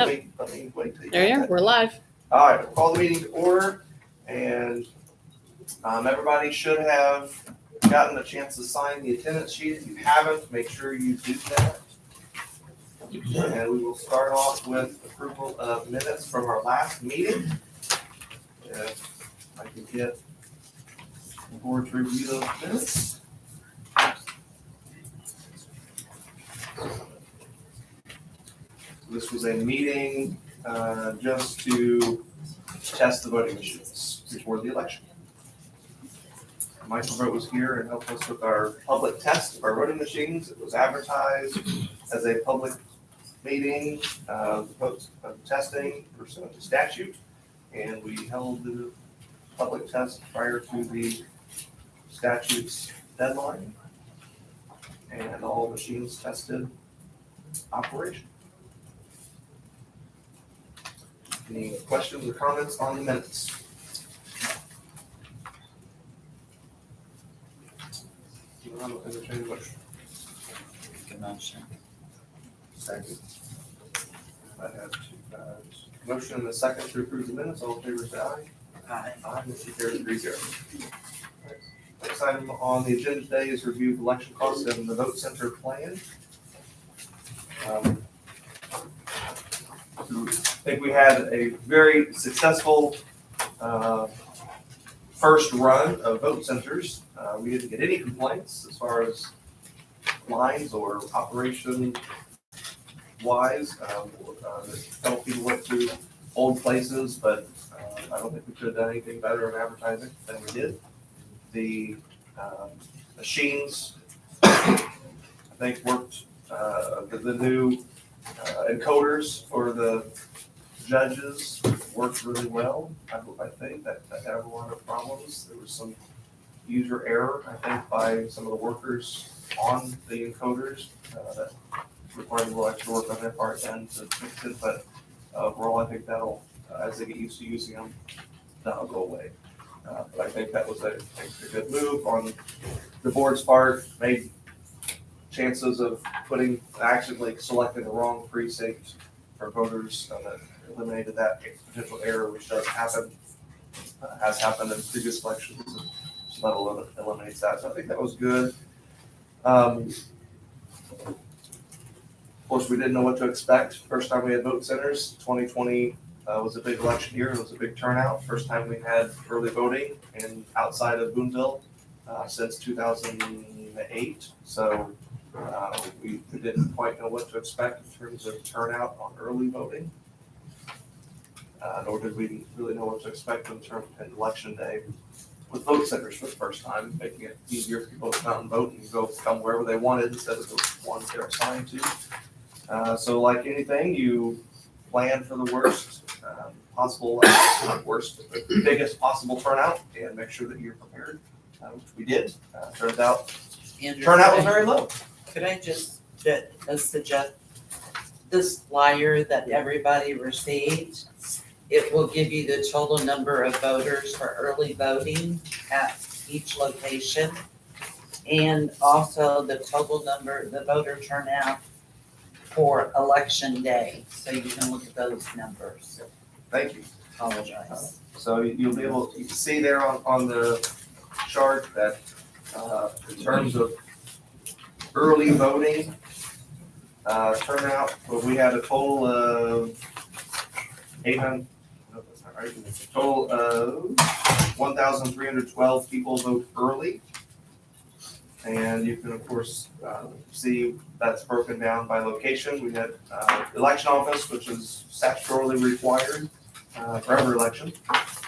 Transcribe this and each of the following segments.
Let me wait till you There you get are. that. We're live. All right, we'll call the meeting to order, and everybody should have gotten a chance to sign the attendance sheet. If you haven't, make sure you do that. And we will start off with approval of minutes from our last meeting. If I can get the board to review those minutes. This was a meeting just to test the voting machines before the election. Michael Vogt was here and helped us with our public test of our voting machines. It was advertised as a public meeting, testing pursuant to statute, and we held the public test prior to the statute's deadline, and all machines tested operation. Any questions or comments on the minutes? Entertain a motion. Good motion. Second. I have motion and a second to approve the minutes. All in favor, say aye. Aye. Aye, motion carries 3-0. Next item on the agenda today is review of election costs and the vote center plan. I think we had a very successful first run of vote centers. We didn't get any complaints as far as lines or operation wise. A couple people went to old places, but I don't think we could have done anything better in advertising than we did. The machines, I think, worked. The new encoders for the judges worked really well. I think that had a lot of problems. There was some user error, I think, by some of the workers on the encoders that required a little extra work on their part then to fix it. But overall, I think that'll, as they get used to using them, that'll go away. But I think that was a good move on the board's part. Made chances of accidentally selecting the wrong precinct for voters, that eliminated that potential error, which does happen, has happened in previous elections. So that eliminates that. So I think that was good. Of course, we didn't know what to expect. First time we had vote centers, 2020 was a big election year. It was a big turnout. First time we had early voting and outside of Boonville since 2008. So we didn't quite know what to expect in terms of turnout on early voting. Nor did we really know what to expect in terms of election day with vote centers for the first time, making it easier for people to come out and vote and come wherever they wanted instead of the ones they're assigned to. So like anything, you plan for the worst possible, not worst, but the biggest possible turnout, and make sure that you're prepared, which we did. Turns out, turnout was very low. Could I just suggest this flyer that everybody received? It will give you the total number of voters for early voting at each location, and also the total number, the voter turnout for election day. So you can look at those numbers. Thank you. Apologize. So you'll be able, you can see there on the chart that in terms of early voting turnout, we had a total of 800. No, that's not right. Total of 1,312 people vote early, and you can of course see that's broken down by location. We had election office, which is statutorily required for every election,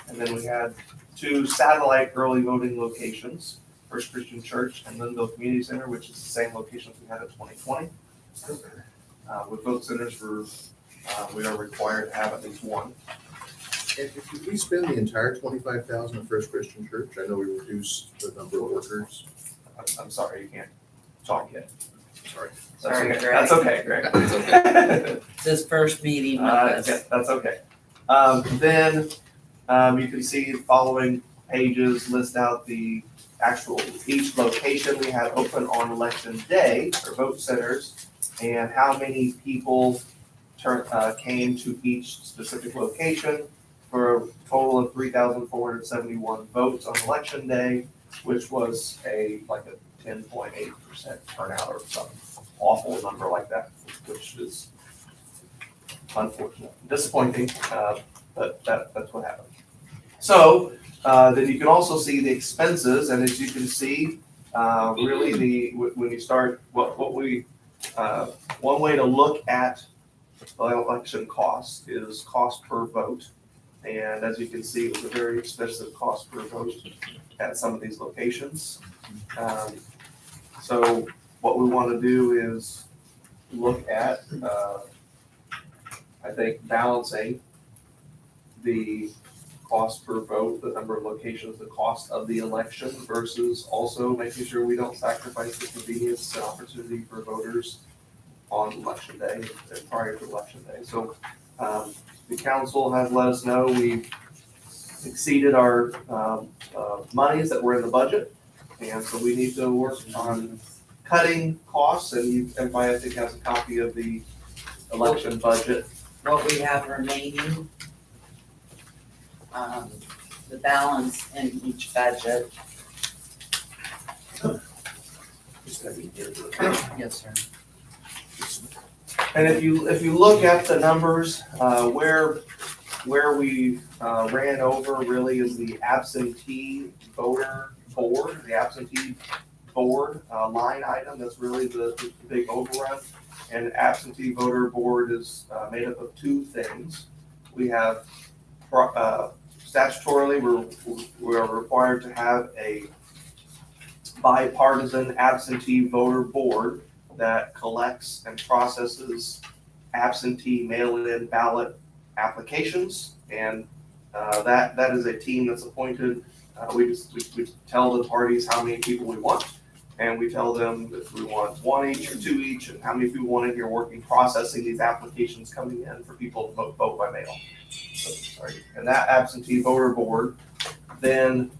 and then we had 2 satellite early voting locations. First Christian Church and Linville Community Center, which is the same locations we had in 2020. With vote centers, we are required to have at least one. And did we spend the entire $25,000 at First Christian Church? I know we reduced the number of workers. I'm sorry, you can't talk yet. Sorry. Sorry, okay. Greg. That's okay, Greg. It's okay. This first meeting with Yeah, us. that's okay. Then you can see the following pages list out the actual, each location we had open on election day for vote centers and how many people came to each specific location for a total of 3,471 votes on election day, which was like a 10.8% turnout or some awful number like that, which is unfortunate, disappointing, but that's what happened. So then you can also see the expenses, and as you can see, really when you start what we one way to look at the election cost is cost per vote, and as you can see, it was a very expensive cost per vote at some of these locations. So what we want to do is look at, I think, balancing the cost per vote, the number of locations, the cost of the election versus also making sure we don't sacrifice the convenience and opportunity for voters on election day and prior to election day. So the council has let us know we've exceeded our monies that were in the budget. And so we need to work on cutting costs, and everybody I think has a copy of the election budget. What we have remaining, the balance in each budget. Yes, sir. And if you look at the numbers, where we ran over really is the absentee voter board, the absentee board line item. That's really the big overrun. And absentee voter board is made up of two things. We have statutorily we're required to have a bipartisan absentee voter board that collects and processes absentee mail-in ballot applications, and that is a team that's appointed. We tell the parties how many people we want, and we tell them if we want one each or two each, and how many people want in here working processing these applications coming in for people to vote by mail. And that absentee voter board then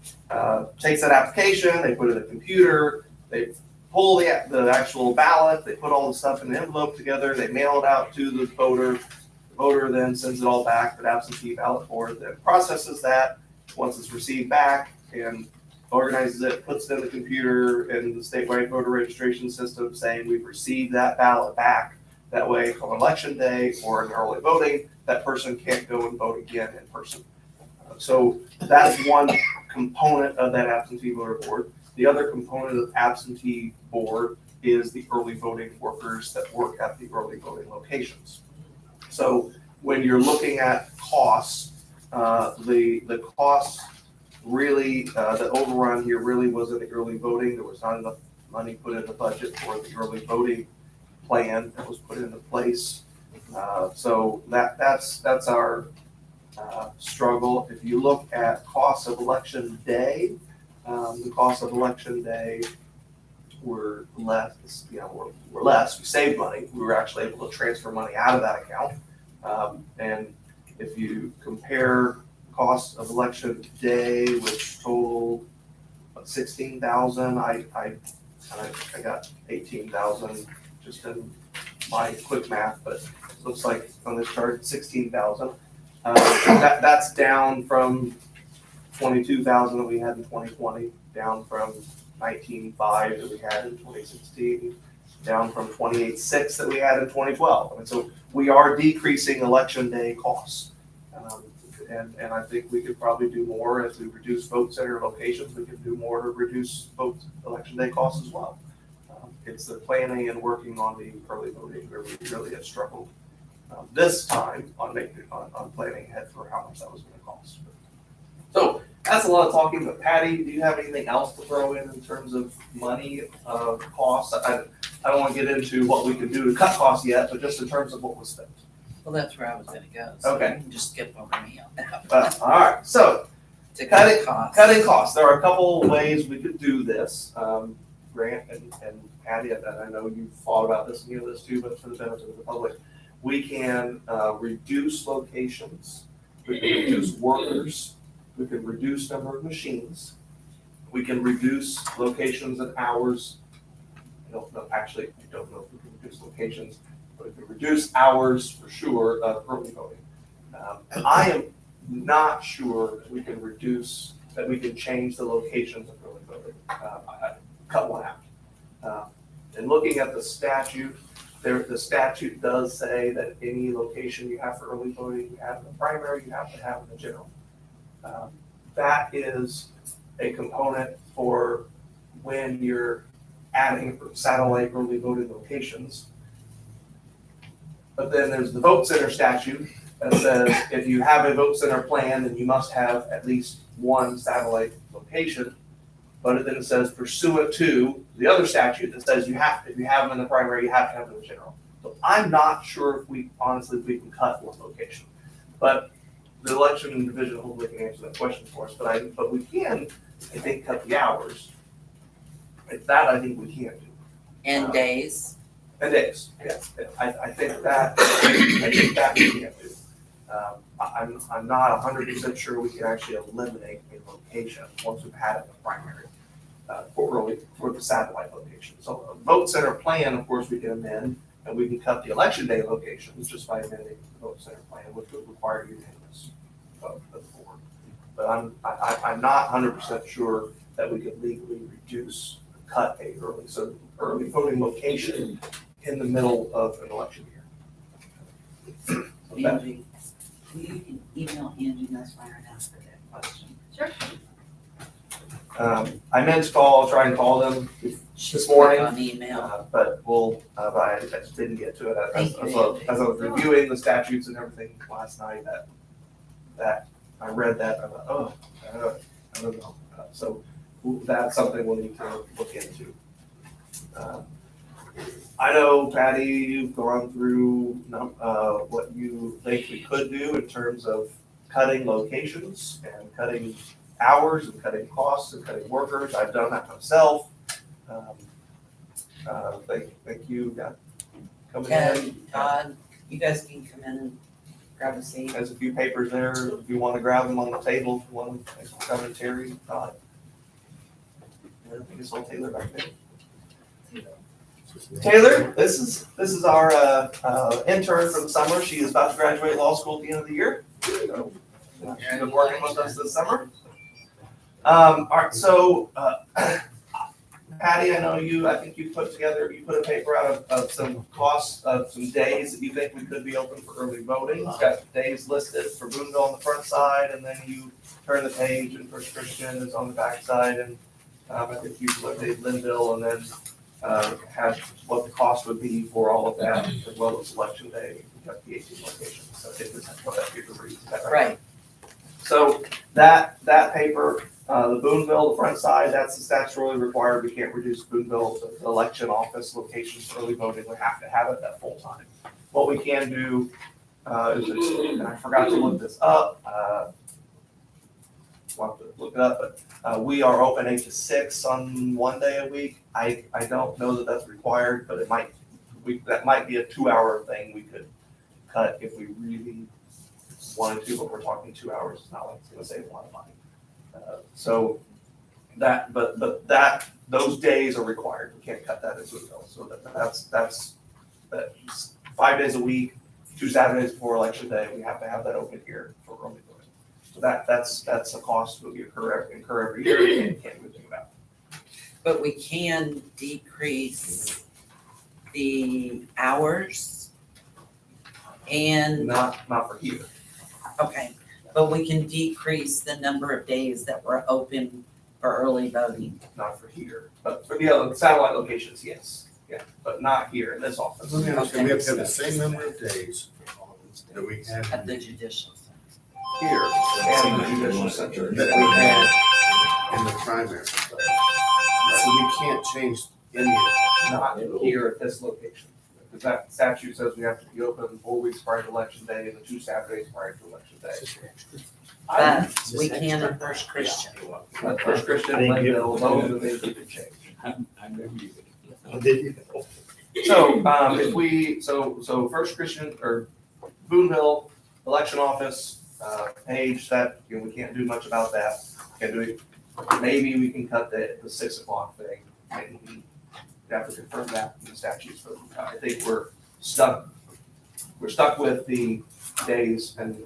takes that application, they put it in a computer, they pull the actual ballot, they put all the stuff in the envelope together, they mail it out to the voter. The voter then sends it all back to the absentee ballot board that processes that. Once it's received back and organizes it, puts it in the computer in the statewide voter registration system saying we've received that ballot back. That way on election day or in early voting, that person can't go and vote again in person. So that's one component of that absentee voter board. The other component of absentee board is the early voting workers that work at the early voting locations. So when you're looking at costs, the costs really, the overrun here really wasn't the early voting. There was not enough money put in the budget for the early voting plan that was put into place. So that's our struggle. If you look at costs of election day, the costs of election day were less. Were less. We saved money. We were actually able to transfer money out of that account. And if you compare costs of election day, which totaled 16,000, I got 18,000 just in my quick math, but it looks like on this chart 16,000. That's down from 22,000 that we had in 2020, down from 19,500 that we had in 2016, down from 28,600 that we had in 2012. And so we are decreasing election day costs. And I think we could probably do more as we reduce vote center locations. We can do more to reduce election day costs as well. It's the planning and working on the early voting where we really have struggled this time on planning ahead for how much that was going to cost. So that's a lot of talking, but Patty, do you have anything else to throw in terms of money costs? I don't want to get into what we can do to cut costs yet, but just in terms of what was spent. Well, that's where I was gonna go. So Okay. you can just skip over me on that. All right, so To cutting cut costs. There are a couple of ways we could do this. Grant and Patty, and I know you've thought about this and you know this too, but for the benefit of the public, we can reduce locations, we can reduce workers, we can reduce number of machines, we can reduce locations and hours. I don't know if we can reduce locations. but it could reduce hours for sure of early voting. And I am not sure that we can change the locations of early voting. Cut one out. And looking at the statute, the statute does say that any location you have for early voting, you have in the primary, you have to have in the general. That is a component for when you're adding satellite early voting locations. But then there's the vote center statute that says if you have a vote center plan, then you must have at least one satellite location. But then it says pursuant to the other statute that says if you have them in the primary, you have to have them in the general. So I'm not sure if we can cut one location. But the election division hopefully can answer that question for us. But we can, I think, cut the hours. That I think we can do. And days. And days, yeah. I think that we can do. I'm not 100% sure we can actually eliminate a location once we've had it in the primary for the satellite location. So a vote center plan, of course, we can amend, and we can cut the election day locations just by amending the vote center plan, which would require unanimous vote of the board. But I'm not 100% sure that we could legally cut a early voting location in the middle of an election year. Angie, can you email Angie Nussmeyer and ask her that question? Sure. I meant to try and call them She's morning, on email. but I just didn't get to it. As Thank I was reviewing the statutes and everything last night, that I read that, I thought, I don't know. So that's something we'll need to look into. I know, Patty, you've gone through what you think we could do in terms of cutting locations and cutting hours and cutting costs and cutting workers. I've done that myself. Thank you, coming Ted, in. Todd, you guys can come in and grab a seat. There's a few papers there, if you want to grab them on the table, if you want to make some commentary. I think it's all Taylor back there. Taylor, this is our intern for the summer. She is about to graduate law school at the end of the year. So, she's been working with us this summer. All right, so Patty, I think you put a paper out of some costs of some days that you think we could be open for early voting. It's got days listed for Boonville on the front side, and then you turn the page and First Christian is on the back side, and I think you located Linville, and then have what the cost would be for all of that, as well as election day. We got the 18 locations. So I think this is what that paper reads. Is that right? So that paper, the Boonville, the front side, that's the statutorily required. We can't reduce Boonville to the election office locations for early voting. We have to have it at full time. What we can do and I forgot to look this up. We'll have to look it up, but we are open 8 to 6 on one day a week. I don't know that that's required, but that might be a 2-hour thing we could cut if we really wanted to, but we're talking 2 hours. It's not like it's gonna save a lot of money. So those days are required. We can't cut that as well. So that's 5 days a week, 2 Saturdays before election day. We have to have that open here for early voting. So that's a cost we incur every year and can't do anything about. But we can decrease the hours and, Not for here. okay, but we can decrease the number of days that we're open for early voting. Not for here, but for the other satellite locations, yes. Yeah, but not here in this office. Let me understand, we have to have the same number of days that we At have the judicial center. Here and the judicial center. that we had in the primary. So we can't change any of it. Not here at this location. Because that statute says we have to be open 4 weeks prior to election day and the 2 Saturdays prior to election day. But we can at First Christian. But First Christian, Linville, those are things we could change. So First Christian or Boonville election office page, that we can't do much about that. Can do it. Maybe we can cut the 6 o'clock thing. Maybe we have to confirm that in the statutes. But I think we're we're stuck with the days and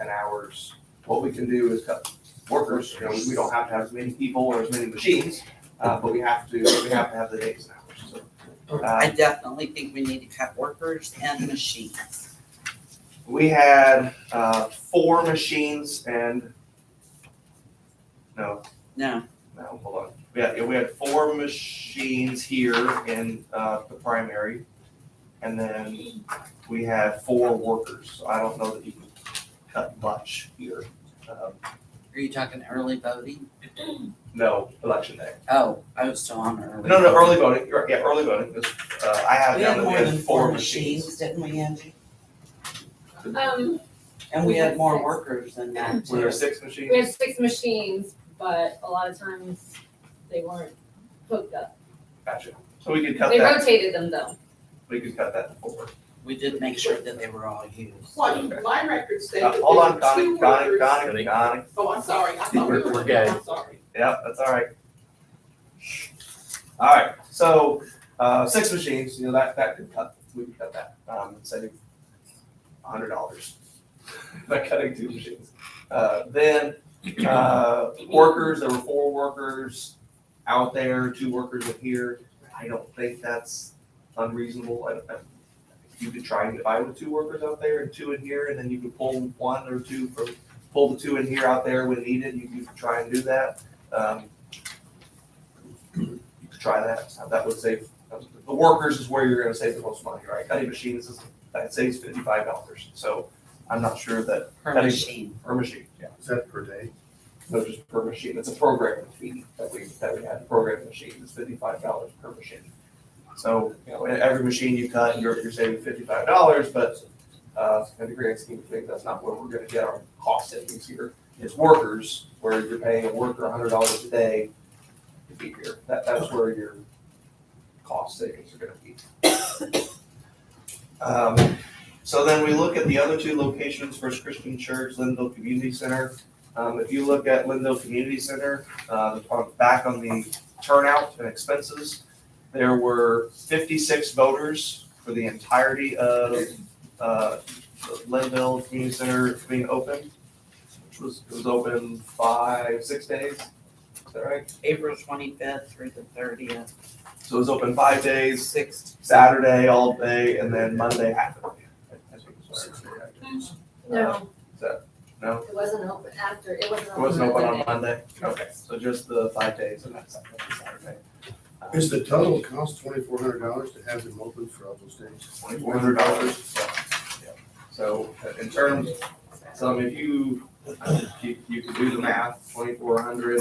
hours. What we can do is cut workers, you know, we don't have to have as many people or as many machines, but we have to have the days and hours, so. I definitely think we need to cut workers and machines. We had 4 machines and, no, hold on. We had 4 machines here in the primary, and then we had 4 workers. So I don't know that you can cut much here. Are you talking early voting? No, election day. Oh, I was still on early. No, early voting. You're right, yeah, early voting. I have We down had that we more had than 4 4 machines. machines, didn't we, Angie? And We we had had more 6. workers than that Were there too. 6 machines? We had 6 machines, but a lot of times they weren't hooked up. Gotcha. So we could cut They that. rotated them though. We could cut that to 4. We did make sure that they were all used. Well, my records say that there Hold on, were Connie. 2 workers. Connie. Oh, I'm sorry, I thought we were. We're good. I'm sorry. Yep, that's all right. All right, so 6 machines, you know, that could cut, we could cut that, save $100 by cutting 2 machines. Then workers, there were 4 workers out there, 2 workers in here. I don't think that's unreasonable. You could try and get by with 2 workers out there and 2 in here, and then you could pull 1 or 2 pull the 2 in here out there when needed. You could try and do that. You could try that. That would save. The workers is where you're going to save the most money, right? Cutting machines that saves $55. So I'm not sure that Per cutting machine. per machine. Yeah, Is that per day? no, just per machine. It's a programming fee that we had to program the machine. It's $55 per machine. So, you know, every machine you cut, you're saving $55, but in the grand scheme of things, that's not where we're gonna get our cost savings here. It's workers, where you're paying a worker $100 a day to be here. That's where your cost savings are gonna be. So then we look at the other 2 locations, First Christian Church, Linville Community Center. If you look at Linville Community Center, back on the turnout and expenses, there were 56 voters for the entirety of Linville Community Center being open, which was open 5-6 days. Is that right? April 25th through the 30th. So it was open 5 days, 6. Saturday all day, and then Monday half a day. I think is what I heard. No, No, it wasn't open after, it wasn't it open. wasn't open on Monday. Monday? Okay, so just the 5 days and that's Saturday. Is the total cost $2,400 to have them open for all those days? $2,400. Yeah. So in terms, so if you could do the math, 2,400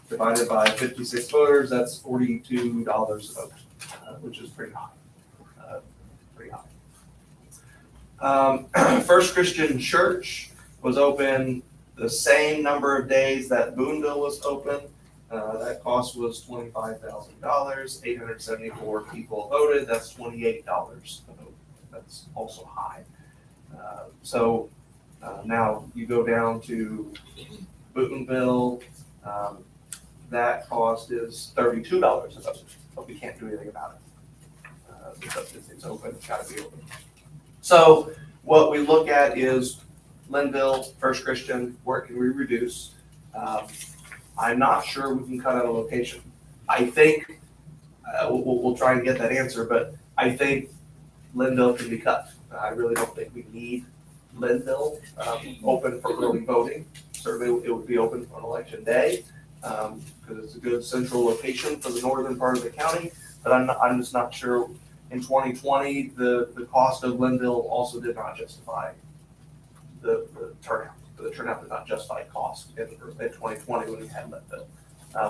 divided by 56 voters, that's $42 a vote, which is pretty high. Pretty high. First Christian Church was open the same number of days that Boonville was open. That cost was $25,000. 874 people voted. That's $28 a vote. That's also high. So now you go down to Boonville. That cost is $32 a vote, but we can't do anything about it because it's open. It's got to be open. So what we look at is Linville, First Christian. Where can we reduce? I'm not sure we can cut out a location. I think we'll try and get that answer, but I think Linville can be cut. I really don't think we need Linville open for early voting. Certainly, it would be open on election day because it's a good central location for the northern part of the county. But I'm just not sure. In 2020, the cost of Linville also did not justify the turnout. The turnout did not justify cost in 2020 when we had Linville.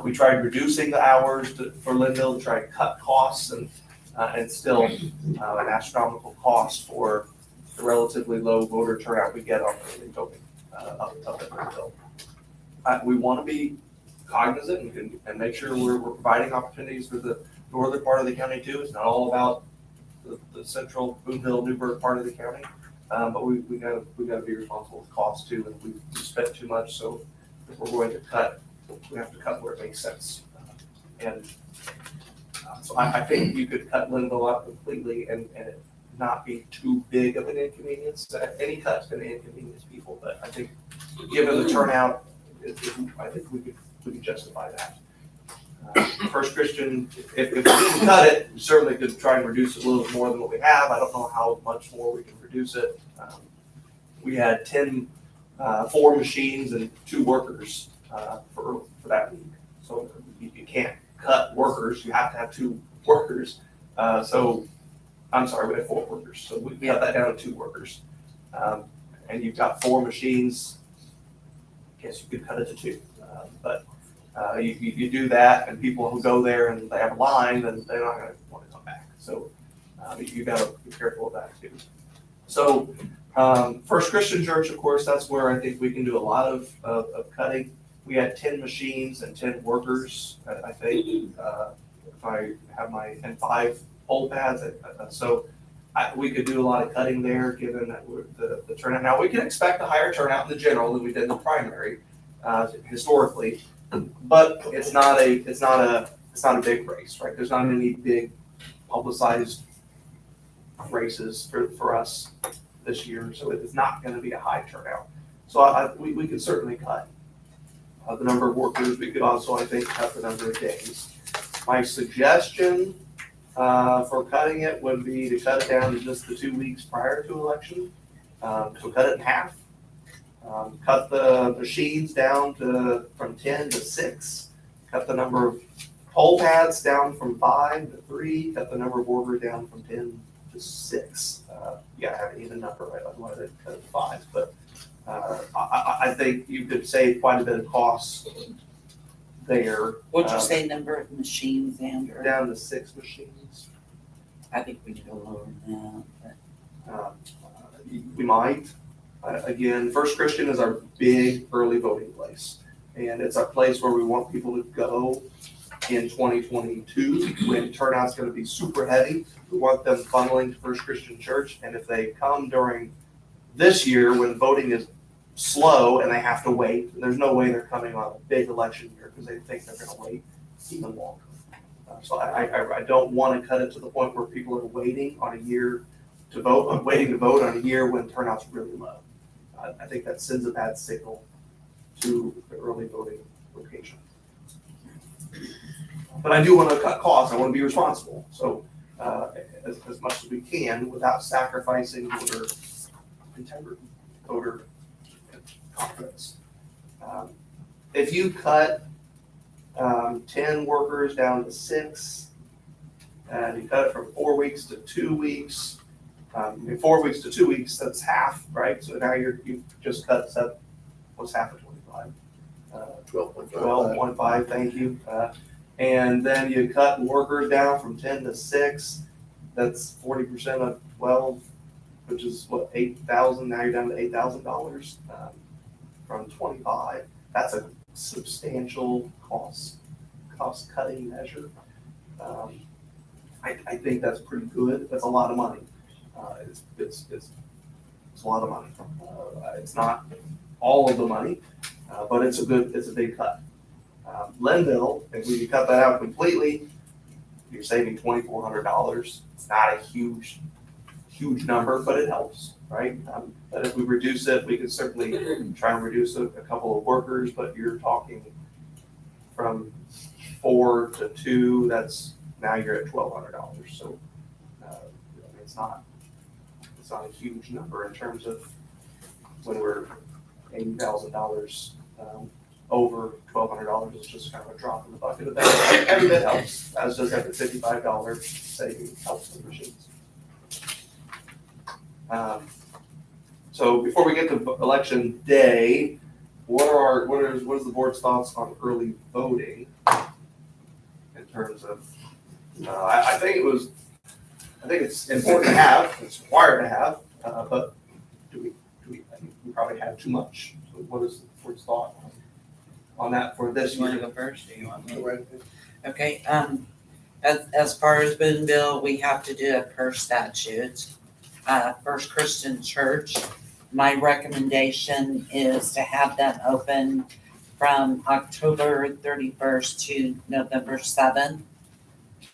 We tried reducing the hours for Linville to try and cut costs, and still an astronomical cost for the relatively low voter turnout we get on early voting up at Linville. We want to be cognizant and make sure we're providing opportunities for the northern part of the county too. It's not all about the central Boonville, Newburgh part of the county. But we gotta be responsible with cost too, and we spent too much, so if we're going to cut, we have to cut where it makes sense. So I think you could cut Linville up completely and not be too big of an inconvenience. Any cut's gonna inconvenience people, but I think given the turnout, I think we could justify that. First Christian, if we didn't cut it, we certainly could try and reduce it a little bit more than what we have. I don't know how much more we can reduce it. We had 4 machines and 2 workers for that week. So you can't cut workers, you have to have 2 workers. So, I'm sorry, we had 4 workers, so we cut that down to 2 workers. And you've got 4 machines, I guess you could cut it to 2. But you do that, and people who go there and they have a line, then they're not gonna want to come back. So you gotta be careful of that too. So First Christian Church, of course, that's where I think we can do a lot of cutting. We had 10 machines and 10 workers, I think, if I have and 5 pole pads. So we could do a lot of cutting there, given that the turnout. Now, we can expect a higher turnout in the general than we did in the primary, historically, but it's not a big race, right? There's not any big publicized races for us this year, so it is not going to be a high turnout. So we could certainly cut the number of workers. We could also, I think, cut the number of days. My suggestion for cutting it would be to cut it down to just the 2 weeks prior to election. So cut it in half. Cut the machines down from 10 to 6. Cut the number of pole pads down from 5 to 3. Cut the number of workers down from 10 to 6. Yeah, have an even number, right? I wanted to cut it to 5, but I think you could save quite a bit of costs there. What'd you say number of machines, Andrew? Down to 6 machines. I think we could go lower than that, We might. Again, First Christian is our big early voting place. And it's our place where we want people to go in 2022 when turnout's going to be super heavy. We want them funneling to First Christian Church. And if they come during this year when voting is slow and they have to wait, there's no way they're coming on a big election year because they think they're going to wait even longer. So I don't want to cut it to the point where people are waiting on a year to vote, waiting to vote on a year when turnout's really low. I think that sends a bad signal to the early voting location. But I do want to cut costs. I want to be responsible. So as much as we can without sacrificing voter integrity, voter confidence. If you cut 10 workers down to 6, and you cut it from 4 weeks to 2 weeks, 4 weeks to 2 weeks, that's half, right? So now you've just cut what's half of 25? 12.5. 12.5, thank you. And then you cut workers down from 10 to 6, that's 40% of 12, which is what, 8,000, now you're down to $8,000 from 25. That's a substantial cost cutting measure. I think that's pretty good. That's a lot of money. It's a lot of money. It's not all of the money, but it's a big cut. Lenville, if we cut that out completely, you're saving $2,400. It's not a huge number, but it helps, right? But if we reduce it, we can certainly try and reduce a couple of workers, but you're talking from 4 to 2, now you're at $1,200. So it's not a huge number in terms of when we're $80,000 over $1,200 is just kind of a drop in the bucket of that. Every bit helps, as does every $55 saving helps the machines. So before we get to election day, what is the board's thoughts on early voting in terms of? I think it's important to have. It's required to have, but do we? I think we probably have too much. So what is the board's thought on that for this you want to year? go first, or you want me? Go right ahead. Okay, as far as Boonville, we have to do it per statute. First Christian Church, my recommendation is to have them open from October 31st to November 7th.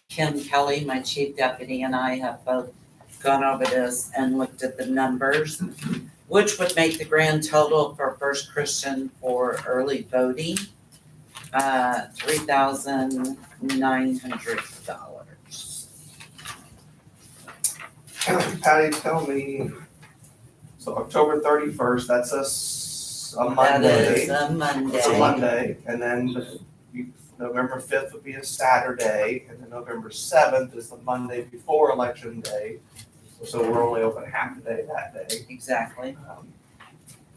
Kim Kelly, my chief deputy, and I have both gone over this and looked at the numbers, which would make the grand total for First Christian for early voting, $3,900. Patty, tell me, so October 31st, that's a That Monday. is a Monday. It's a Monday, and then November 5th would be a Saturday, and then November 7th is the Monday before Election Day. So we're only open half a day that day. Exactly.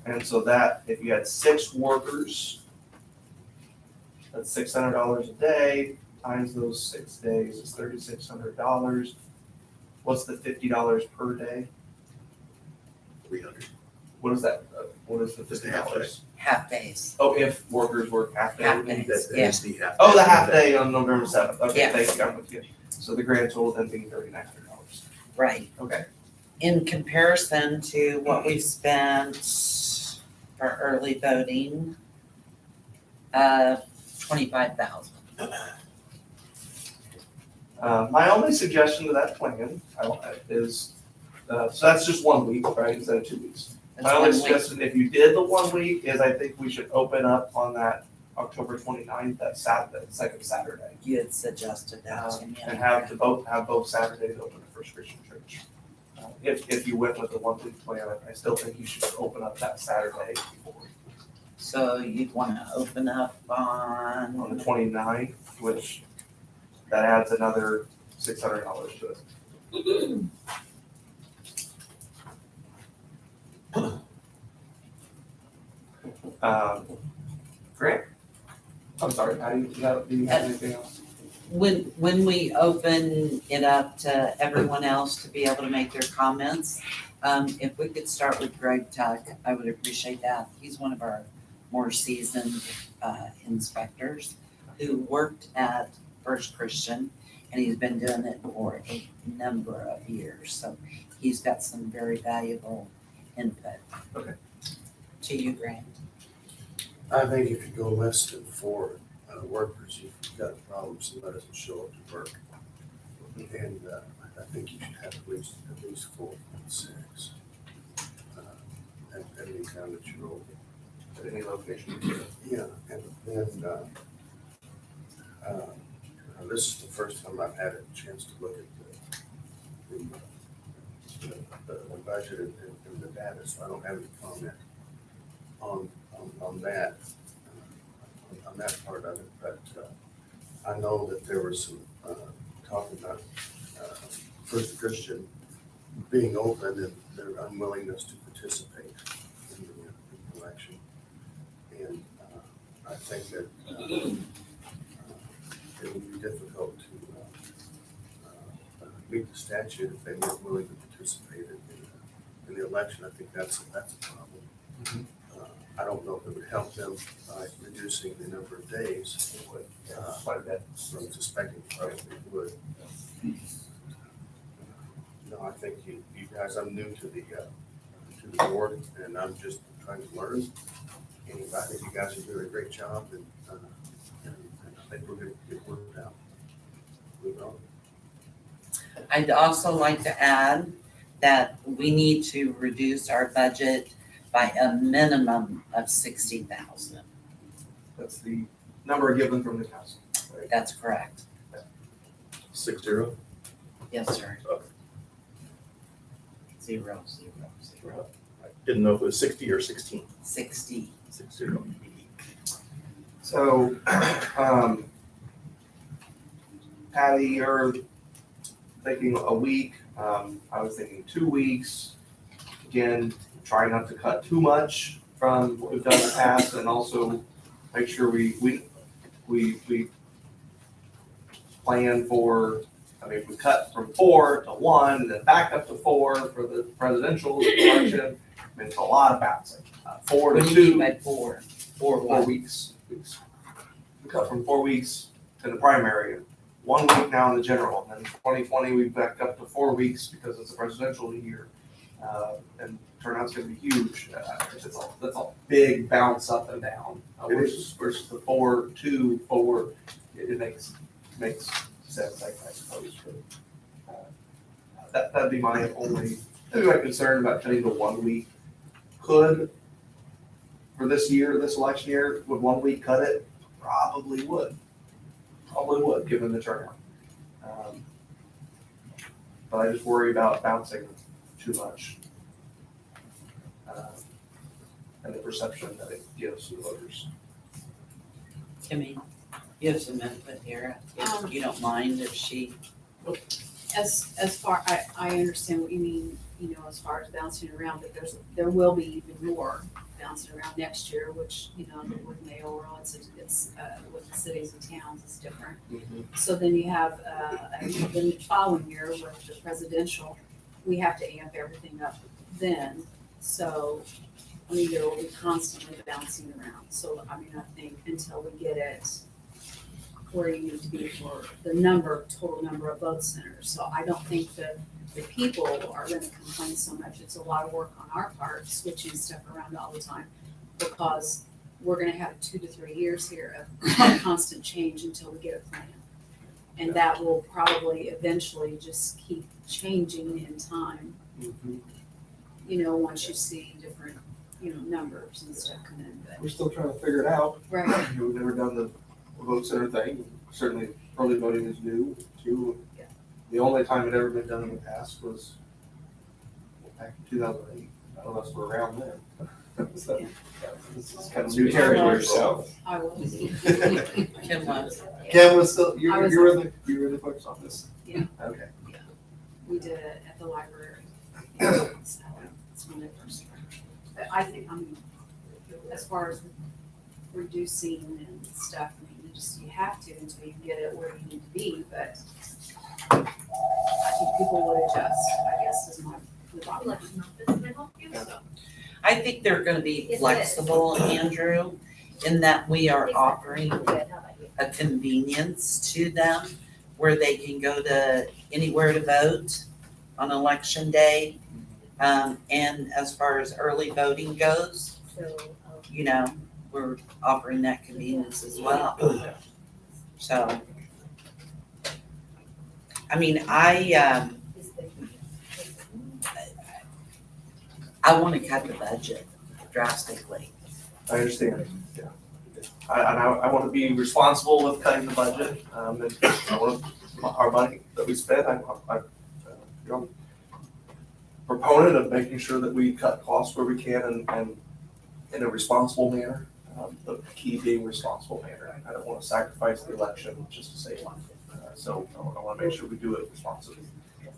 And so that, if you had 6 workers, that's $600 a day, times those 6 days is $3,600. What's the $50 per day? 300. What is that, what is the Just a half $50? Half days. Oh, if workers work half day? Half day. That Yeah. is the half. Oh, the half day on November 7th, okay, Yeah. thank you, I'm with you. So the grand total then being $3,900. Right. Okay. In comparison to what we spent for early voting, 25,000. My only suggestion to that plan is, so that's just 1 week, right, instead of 2 weeks. That's My only 1 week. suggestion, if you did the 1 week, is I think we should open up on that October 29th, that Saturday, second Saturday. You had suggested that to me. And have both Saturdays open at First Christian Church. If you went with the 1 week plan, I still think you should open up that Saturday before. So you'd wanna open up On on, the 29th, which that adds another $600 to it. Grant? I'm sorry, Patty, do you have anything else? when we open it up to everyone else to be able to make their comments, if we could start with Greg Tuck, I would appreciate that. He's one of our more seasoned inspectors who worked at First Christian, and he's been doing it for a number of years. So he's got some very valuable input. Okay. To you, Grant. I think if you go less than 4 workers, you've got a problem, somebody doesn't show up to work. And I think you should have at least 4 and 6. At any time that you're open. At any location? Yeah, and then, this is the first time I've had a chance to look at the budget and the data, so I don't have any comment on that, on that part of it, but I know that there was some talk about First Christian being open and their unwillingness to participate in the election. And I think that it would be difficult to meet the statute if they weren't willing to participate in the election. I think that's a problem. Mhm. I don't know if it would help them by reducing the number of days. It would, yeah, quite a bit. I'm suspecting probably it would. No, I think you guys, I'm new to the board, and I'm just trying to learn. And I think you guys are doing a great job, and I think we're gonna get worked out. Move on. I'd also like to add that we need to reduce our budget by a minimum of 60,000. That's the number given from the council. Right? That's correct. 60. Yes, sir. Okay. 0. Didn't know if it was 60 or 16. 60. 60. So, Patty, you're thinking a week. I was thinking 2 weeks. Again, try not to cut too much from what we've done in the past, and also make sure we plan for. I mean, if we cut from 4 to 1, and then back up to 4 for the presidential election, I mean, it's a lot of bouncing. 4 to What do 2. you mean by 4? 4 weeks. We cut from 4 weeks to the primary, 1 week now in the general, and then 2020 we backed up to 4 weeks because it's a presidential year, and turnout's going to be huge. That's a big bounce up and down versus the 4, 2, 4. It makes sense, I suppose. that'd be my concern about cutting to 1 week. Could, for this year, this election year, would 1 week cut it? Probably would, given the turnout. But I just worry about bouncing too much. And the perception that it gives to the voters. Kimmy, you have some input here, if you don't mind if she, As far, I understand what you mean, as far as bouncing around, but there will be even more bouncing around next year, which, with mayoral, it's, with cities and towns, it's different. So then you have, the following year with the presidential, we have to amp everything up then. So, there will be constantly bouncing around. So, I think until we get it where you need to be for the total number of vote centers. So I don't think that the people are gonna complain so much. It's a lot of work on our part, switching stuff around all the time, because we're gonna have 2 to 3 years here of constant change until we get a plan. And that will probably eventually just keep changing in time, once you see different, numbers and stuff come in, but. We're still trying to figure it out. Right. We've never done the vote center thing. Certainly early voting is new too. Yeah. The only time it ever been done in the past was back in 2008. None of us were around then. So, this is kind of new territory. So. I was. Kim was. Cam was still, you I were was you were in the clerk's office? Yeah. Okay. We did it at the library. So that's when they first started. But I think, as far as reducing and stuff, you have to until you get it where you need to be, but I think people would adjust, I guess, is the bottom line. I think they're gonna be flexible, Andrew, in that we are offering a convenience to them where they can go to anywhere to vote on election day. And as far as early voting goes, we're offering that convenience as well. So, I want to cut the budget drastically. I understand, yeah. I want to be responsible with cutting the budget, and I want our money that we spend, I'm proponent of making sure that we cut costs where we can and in a responsible manner. The key being responsible manner. I don't want to sacrifice the election just to save money. So I want to make sure we do it responsibly.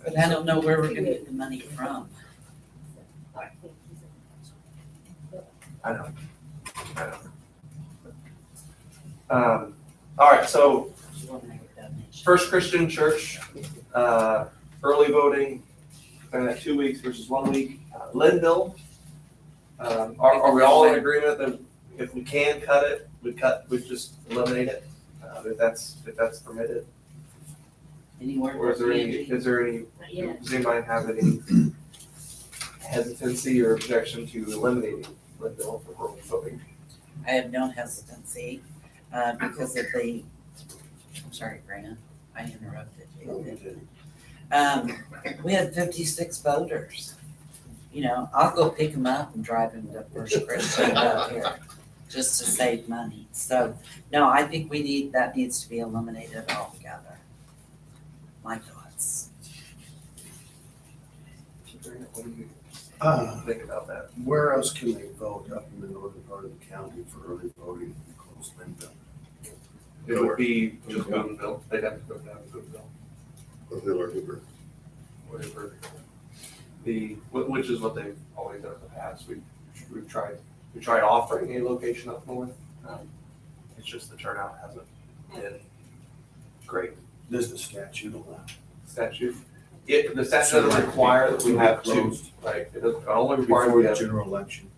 But I don't know where we're gonna get the money from. I know. All right, so First Christian Church, early voting, and that 2 weeks versus 1 week. Linville, are we all in agreement that if we can cut it, we just eliminate it, if that's permitted? Anywhere Or is there any, does anybody have any hesitancy or objection to eliminating Linville for early voting? I have no hesitancy, because of I'm sorry, Grant, I interrupted you. We had 56 voters. I'll go pick them up and drive them to First Christian out here just to save money. So, no, I think that needs to be eliminated altogether. My thoughts. What do you think about that? Where else can they vote up in the northern part of the county for early voting in close Linville? It would be just Boonville, they'd have to go down to Boonville, Or Hill or Hoover. whatever. Which is what they've always done in the past. We've tried offering a location up north. It's just the turnout hasn't been great. Does the statute allow? The statute doesn't require that we have two, right? It doesn't, it only requires Before we the have, general election?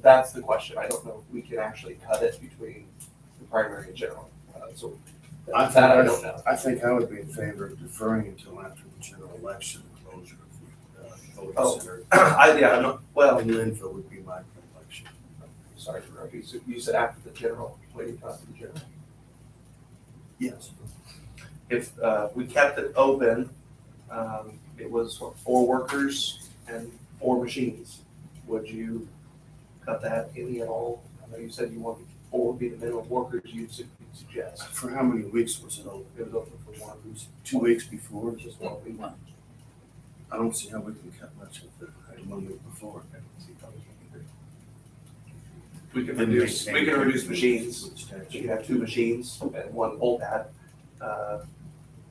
that's the question. I don't know if we can actually cut it between the primary and general. So I that I don't know. I think I would be in favor of deferring until after the general election closure of the voting center. I don't, well, And Linville would be my election. sorry to interrupt you. So you said after the general, waiting after the general. Yes. If we kept it open, it was what, 4 workers and 4 machines. Would you cut that any at all? I know you said you want 4 would be the minimum workers you'd suggest. For how many weeks was it open? It was open for 1 week, 2 weeks before? just 1 week. I don't see how we can cut much of the 1 week before. We can And reduce machines. With the statute. You can have 2 machines and 1 pull pad,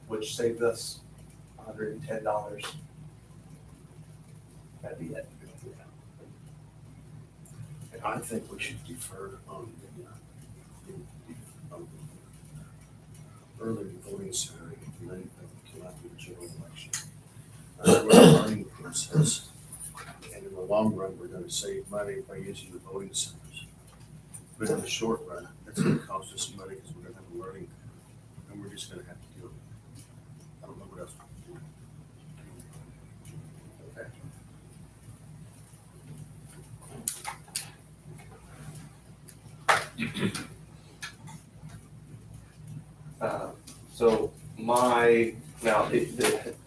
which saved us $110. That'd be it. I think we should defer on the early voting ceremony and then until after the general election. We're a learning process, and in the long run, we're gonna save money by using the voting centers. But in the short run, it's gonna cost us some money because we're gonna have a learning curve, and we're just gonna have to do it. I don't know what else we can do. Okay. So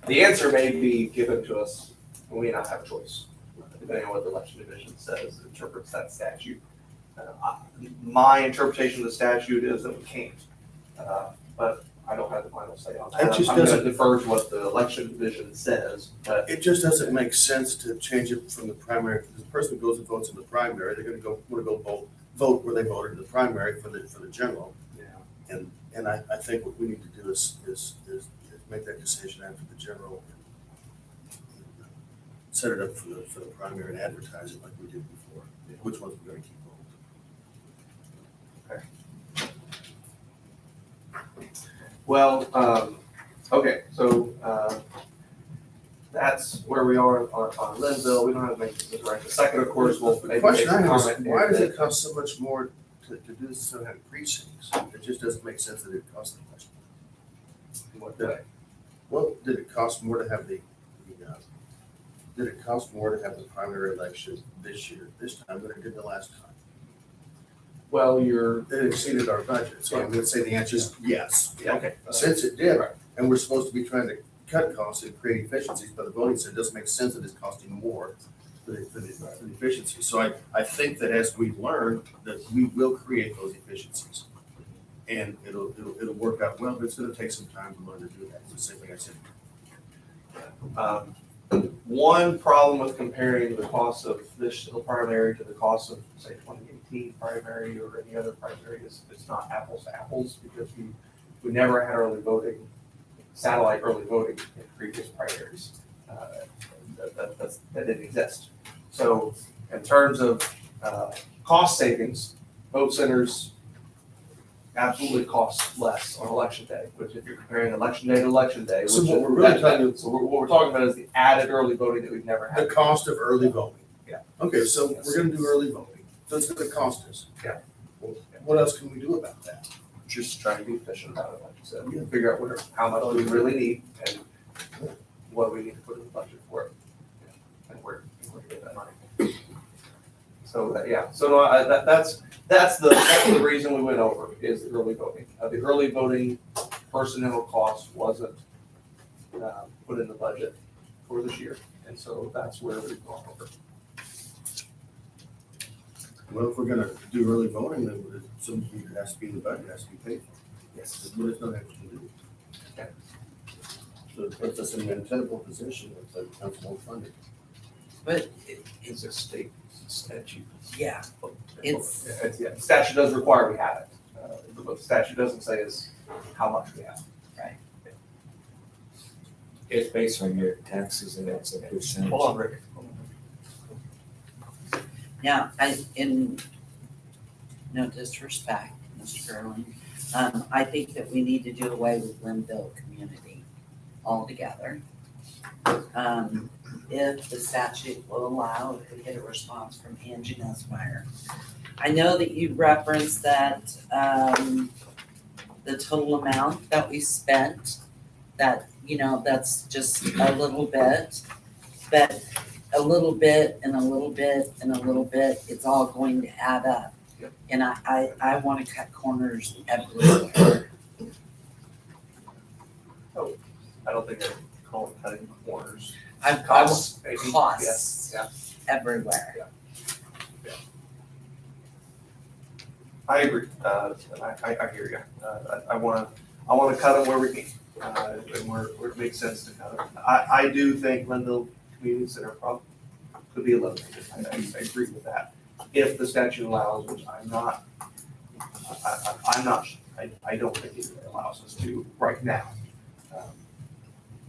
the answer may be given to us, we may not have a choice, depending on what the election division says, interprets that statute. My interpretation of the statute is that we can't, but I don't have the final say on that. It just I'm gonna doesn't- defer to what the election division says, but It just doesn't make sense to change it from the primary, because the person who goes and votes in the primary, they're gonna wanna go vote where they voted in the primary for the general. yeah. And I think what we need to do is make that decision after the general. And set it up for the primary and advertise it like we did before, which ones we're gonna keep on. Well, okay, so, that's where we are on Linville. We don't have to make this right. The second, of course, we'll The maybe make question I a have is, comment. why does it cost so much more to do this instead of having precincts? It just doesn't make sense that it costs that much. What way? Well, did it cost more to have did it cost more to have the primary election this time than it did the last time? Well, It exceeded our budget, so I'm gonna say the answer is yes. yeah, okay. Since it did, Right. and we're supposed to be trying to cut costs and create efficiencies, but the voting center doesn't make sense that it's costing more for the efficiency. So I think that as we learn, that we will create those efficiencies. And it'll work out well, but it's gonna take some time to learn to do that. It's the same thing I said. One problem with comparing the cost of this primary to the cost of, say, 2018 primary or any other primary is it's not apples to apples, because we never had early voting, satellite early voting in previous primaries. That didn't exist. So in terms of cost savings, vote centers absolutely cost less on election day, which if you're comparing election day to election day, which So what is- we're really talking- so what we're talking about is the added early voting that we've never The had. cost of early voting. Yeah. Okay, so we're gonna do early voting, so it's gonna cost us. Yeah. Well, what else can we do about that? Just trying to be efficient about it, like you said, we can figure out how much we really need and what we need to put in the budget for it. And where to get that money. So, that's the reason we went over, is the early voting. The early voting personnel cost wasn't put in the budget for this year, and so that's where we've gone over. Well, if we're gonna do early voting, then something has to be in the budget, has to be paid for. Yes. But it's not actually do. Okay. So it puts us in an untenable position if the council funding. But It's a state statute. yeah, It's- Yeah, the statute does require we have it. What the statute doesn't say is how much we have. It's based on your taxes and it's a percentage. Hold on, Rick. now, in no disrespect, Mr. Gerling, I think that we need to do away with Linville community altogether. If the statute will allow, if we get a response from Angie Nussmeyer. I know that you referenced that, the total amount that we spent, that, that's just a little bit, but a little bit and a little bit and a little bit, it's all going to add up. Yep. And I want to cut corners everywhere. I don't think that call it cutting corners. I'm Costs, maybe. costs Yeah, everywhere. I agree. I hear you. I wanna cut them where we can, and where it makes sense to cut them. I do think Glenville Community Center probably could be eliminated. I agree with that. If the statute allows, which I'm not, I don't think it allows us to right now.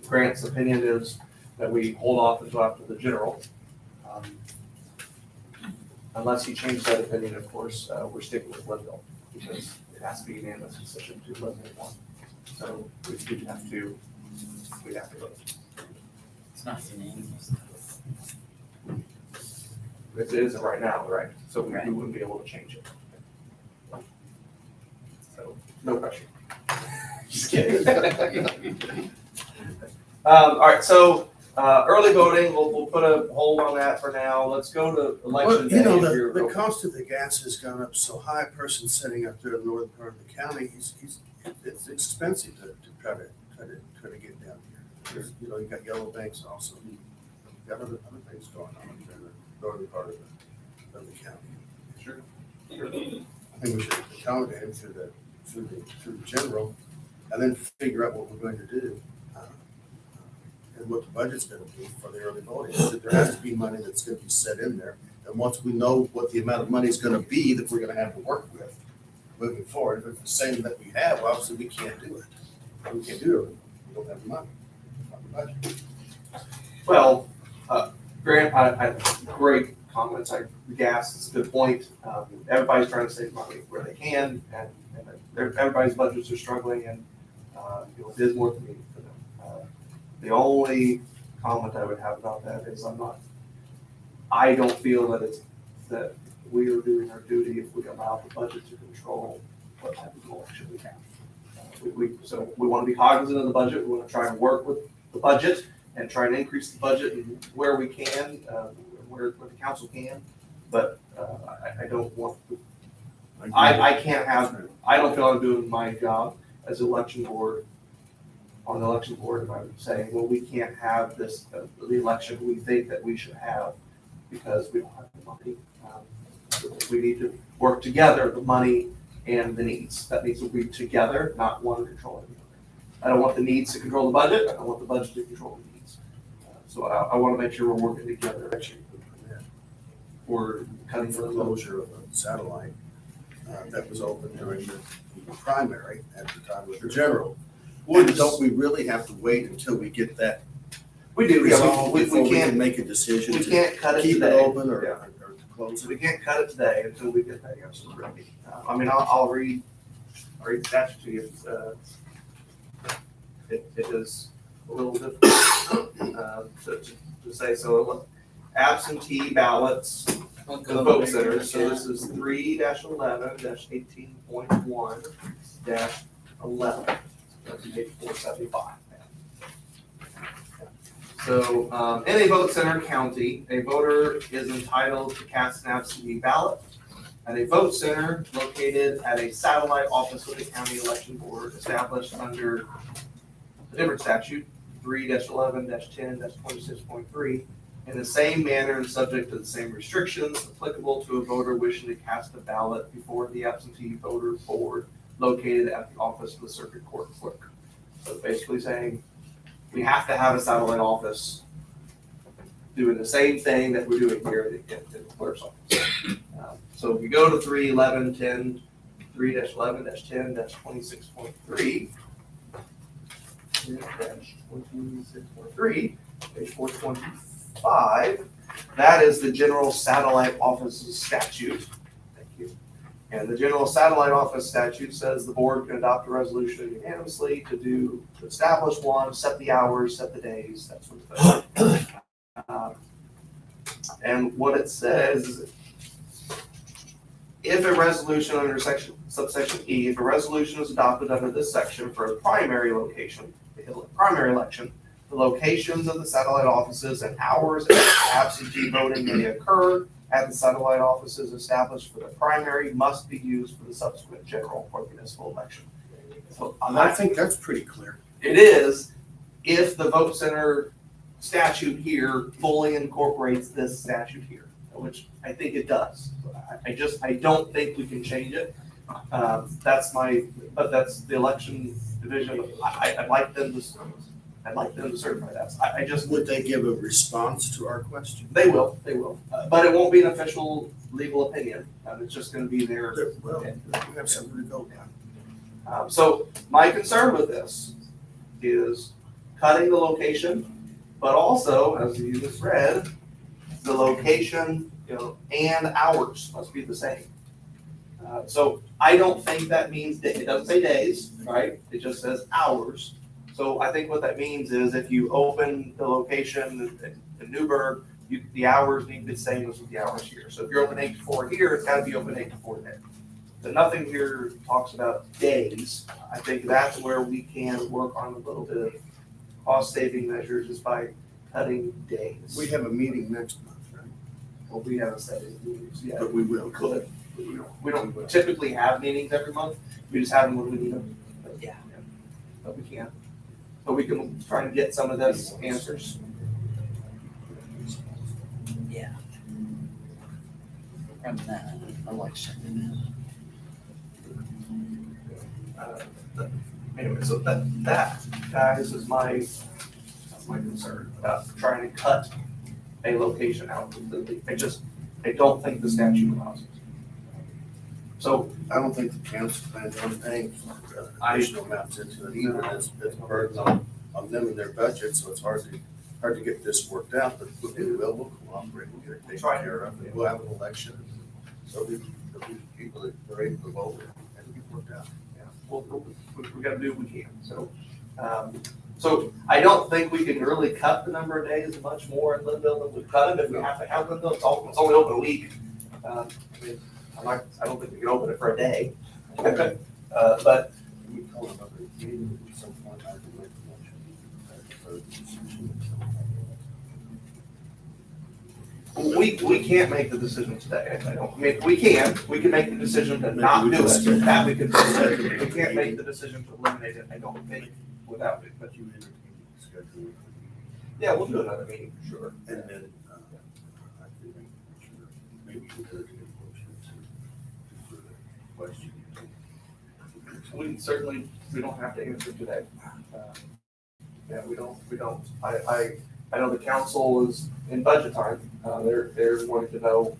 Grant's opinion is that we hold off until after the general. Unless he changes that opinion, of course, we're sticking with Glenville, because it has to be unanimous decision to eliminate one. So we'd have to vote. It's not unanimous. It isn't right now, right? So we Right. wouldn't be able to change it. So, no pressure. Just kidding. All right, so, early voting, we'll put a hold on that for now. Let's go to election Well, day. you know, if you're- the cost of the gas has gone up so high, a person sitting up there in the northern part of the county, it's expensive to try to get down here. There's, you know, you got Yellow Banks also, you got other things going on in the northern part of the county. Sure. I think we should accommodate them through the general, and then figure out what we're going to do. And what the budget's gonna be for the early voting. So there has to be money that's gonna be set in there. And once we know what the amount of money is gonna be that we're gonna have to work with moving forward, if it's the same that we have, well, obviously we can't do it. We can't do it. We don't have the money. Not the budget. Well, Grant, I great comments. Gas is a good point. Everybody's trying to save money where they can, and everybody's budgets are struggling, and it is more convenient for them. The only comment I would have about that is I don't feel that we are doing our duty if we allow the budget to control what type of election we have. So we want to be cognizant of the budget. We want to try and work with the budget and try and increase the budget where we can, where the council can. But I don't want, I can't have, I don't feel I'm doing my job as election board, on the election board, if I'm saying, well, we can't have this, the election we think that we should have because we don't have the money. We need to work together, the money and the needs. That needs to be together, not one controlling the other. I don't want the needs to control the budget. I don't want the budget to control the needs. So I want to make sure we're working together. We're cutting For for the closure of a satellite that was open during the primary at the time of the general. Don't we really have to wait until we get that We do, yeah, resolved we before we can can't, make a decision we to can't cut it keep it today. open or Yeah. or to close So it? we can't cut it today until we get that answer ready. I mean, I'll read the statute to you. It is a little difficult to say, so absentee ballots, the vote centers, so this is 3-11-18.1-11. That's page 475. So, in a vote center county, a voter is entitled to cast an absentee ballot at a vote center located at a satellite office of the county election board established under a different statute, 3-11-10-26.3, in the same manner and subject to the same restrictions applicable to a voter wishing to cast a ballot before the absentee voter board located at the office of the circuit court clerk. So basically saying, we have to have a satellite office doing the same thing that we're doing here in the clerk's office. So if you go to 3-11-10-26.3, page 425, that is the general satellite offices statute. Thank you. And the general satellite office statute says the board can adopt a resolution unanimously to establish one, set the hours, set the days, that sort of thing. And what it says is, if a resolution under subsection E, if a resolution is adopted under this section for a primary location, the primary election, the locations of the satellite offices and hours of absentee voting may occur at the satellite offices established for the primary must be used for the subsequent general or municipal election. So I think that's pretty clear. it is, if the vote center statute here fully incorporates this statute here, which I think it does. I don't think we can change it. That's the election division. I'd like them to certify that. I just, Would they give a response to our question? they will, but it won't be an official legal opinion. It's just gonna be their. Well, we have something to go down. So my concern with this is cutting the location, but also, as you just read, the location, and hours must be the same. So I don't think that means, it doesn't say days, right? It just says hours. So I think what that means is if you open the location in Newburgh, the hours need to be the same as the hours here. So if you're open 8 to 4 here, it's gotta be open 8 to 4 there. So nothing here talks about days. I think that's where we can work on a little bit of cost saving measures is by cutting days. We have a meeting next month, right? Well, we haven't set any meetings yet. But we will. We could. We don't typically have meetings every month. We just have them when we need them. Yeah. But we can. But we can try to get some of those answers. Yeah. From the election. Anyway, so that guys is that's my concern about trying to cut a location out completely. I don't think the statute allows it. So I don't think the council plans on paying additional amounts into it either. It's a burden on them and their budget, so it's hard to get this worked out, but we'll cooperate, we'll get it taken care of, and we'll have an election. So there'll be people that are able to vote and it'll get worked out. we gotta do what we can. So I don't think we can really cut the number of days much more in Linville than we've cut it. If we have to have Linville, it's only open a week. I mean, I don't think we can open it for a day. But We call it another meeting at some point, I can make a motion. we can't make the decision today. I mean, we can make the decision to not do it. That we can do. We can't make the decision to eliminate it, I don't think, without it. But You entertain schedule. yeah, we'll do another meeting for sure. And then, I think maybe you could entertain a motion to further question. We certainly, we don't have to answer today. Yeah, we don't. I know the council is in budget time. They're wanting to know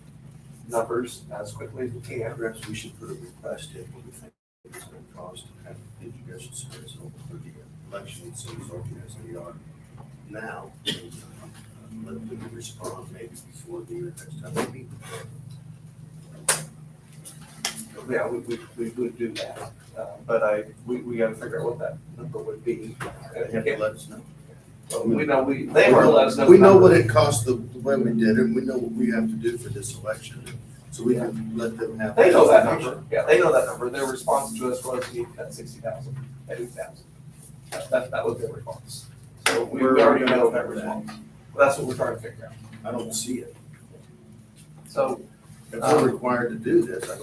numbers as quickly as we can. Perhaps we should put a request in what we think it's going to cost to have the education service open for the election, so as organized as they are now. Let them respond maybe before the next time we meet. Yeah, we would do that. But we gotta figure out what that number would be. They have to let us know. We know, they were let us know. We know what it cost the way we did it, we know what we have to do for this election, so we can let them have. They know that number. Yeah, they know that number. Their response to us was, you cut 60,000, 80,000. That was their response. So we already know that response. That's what we're trying to figure out. I don't see it. So, If we're required to do this, I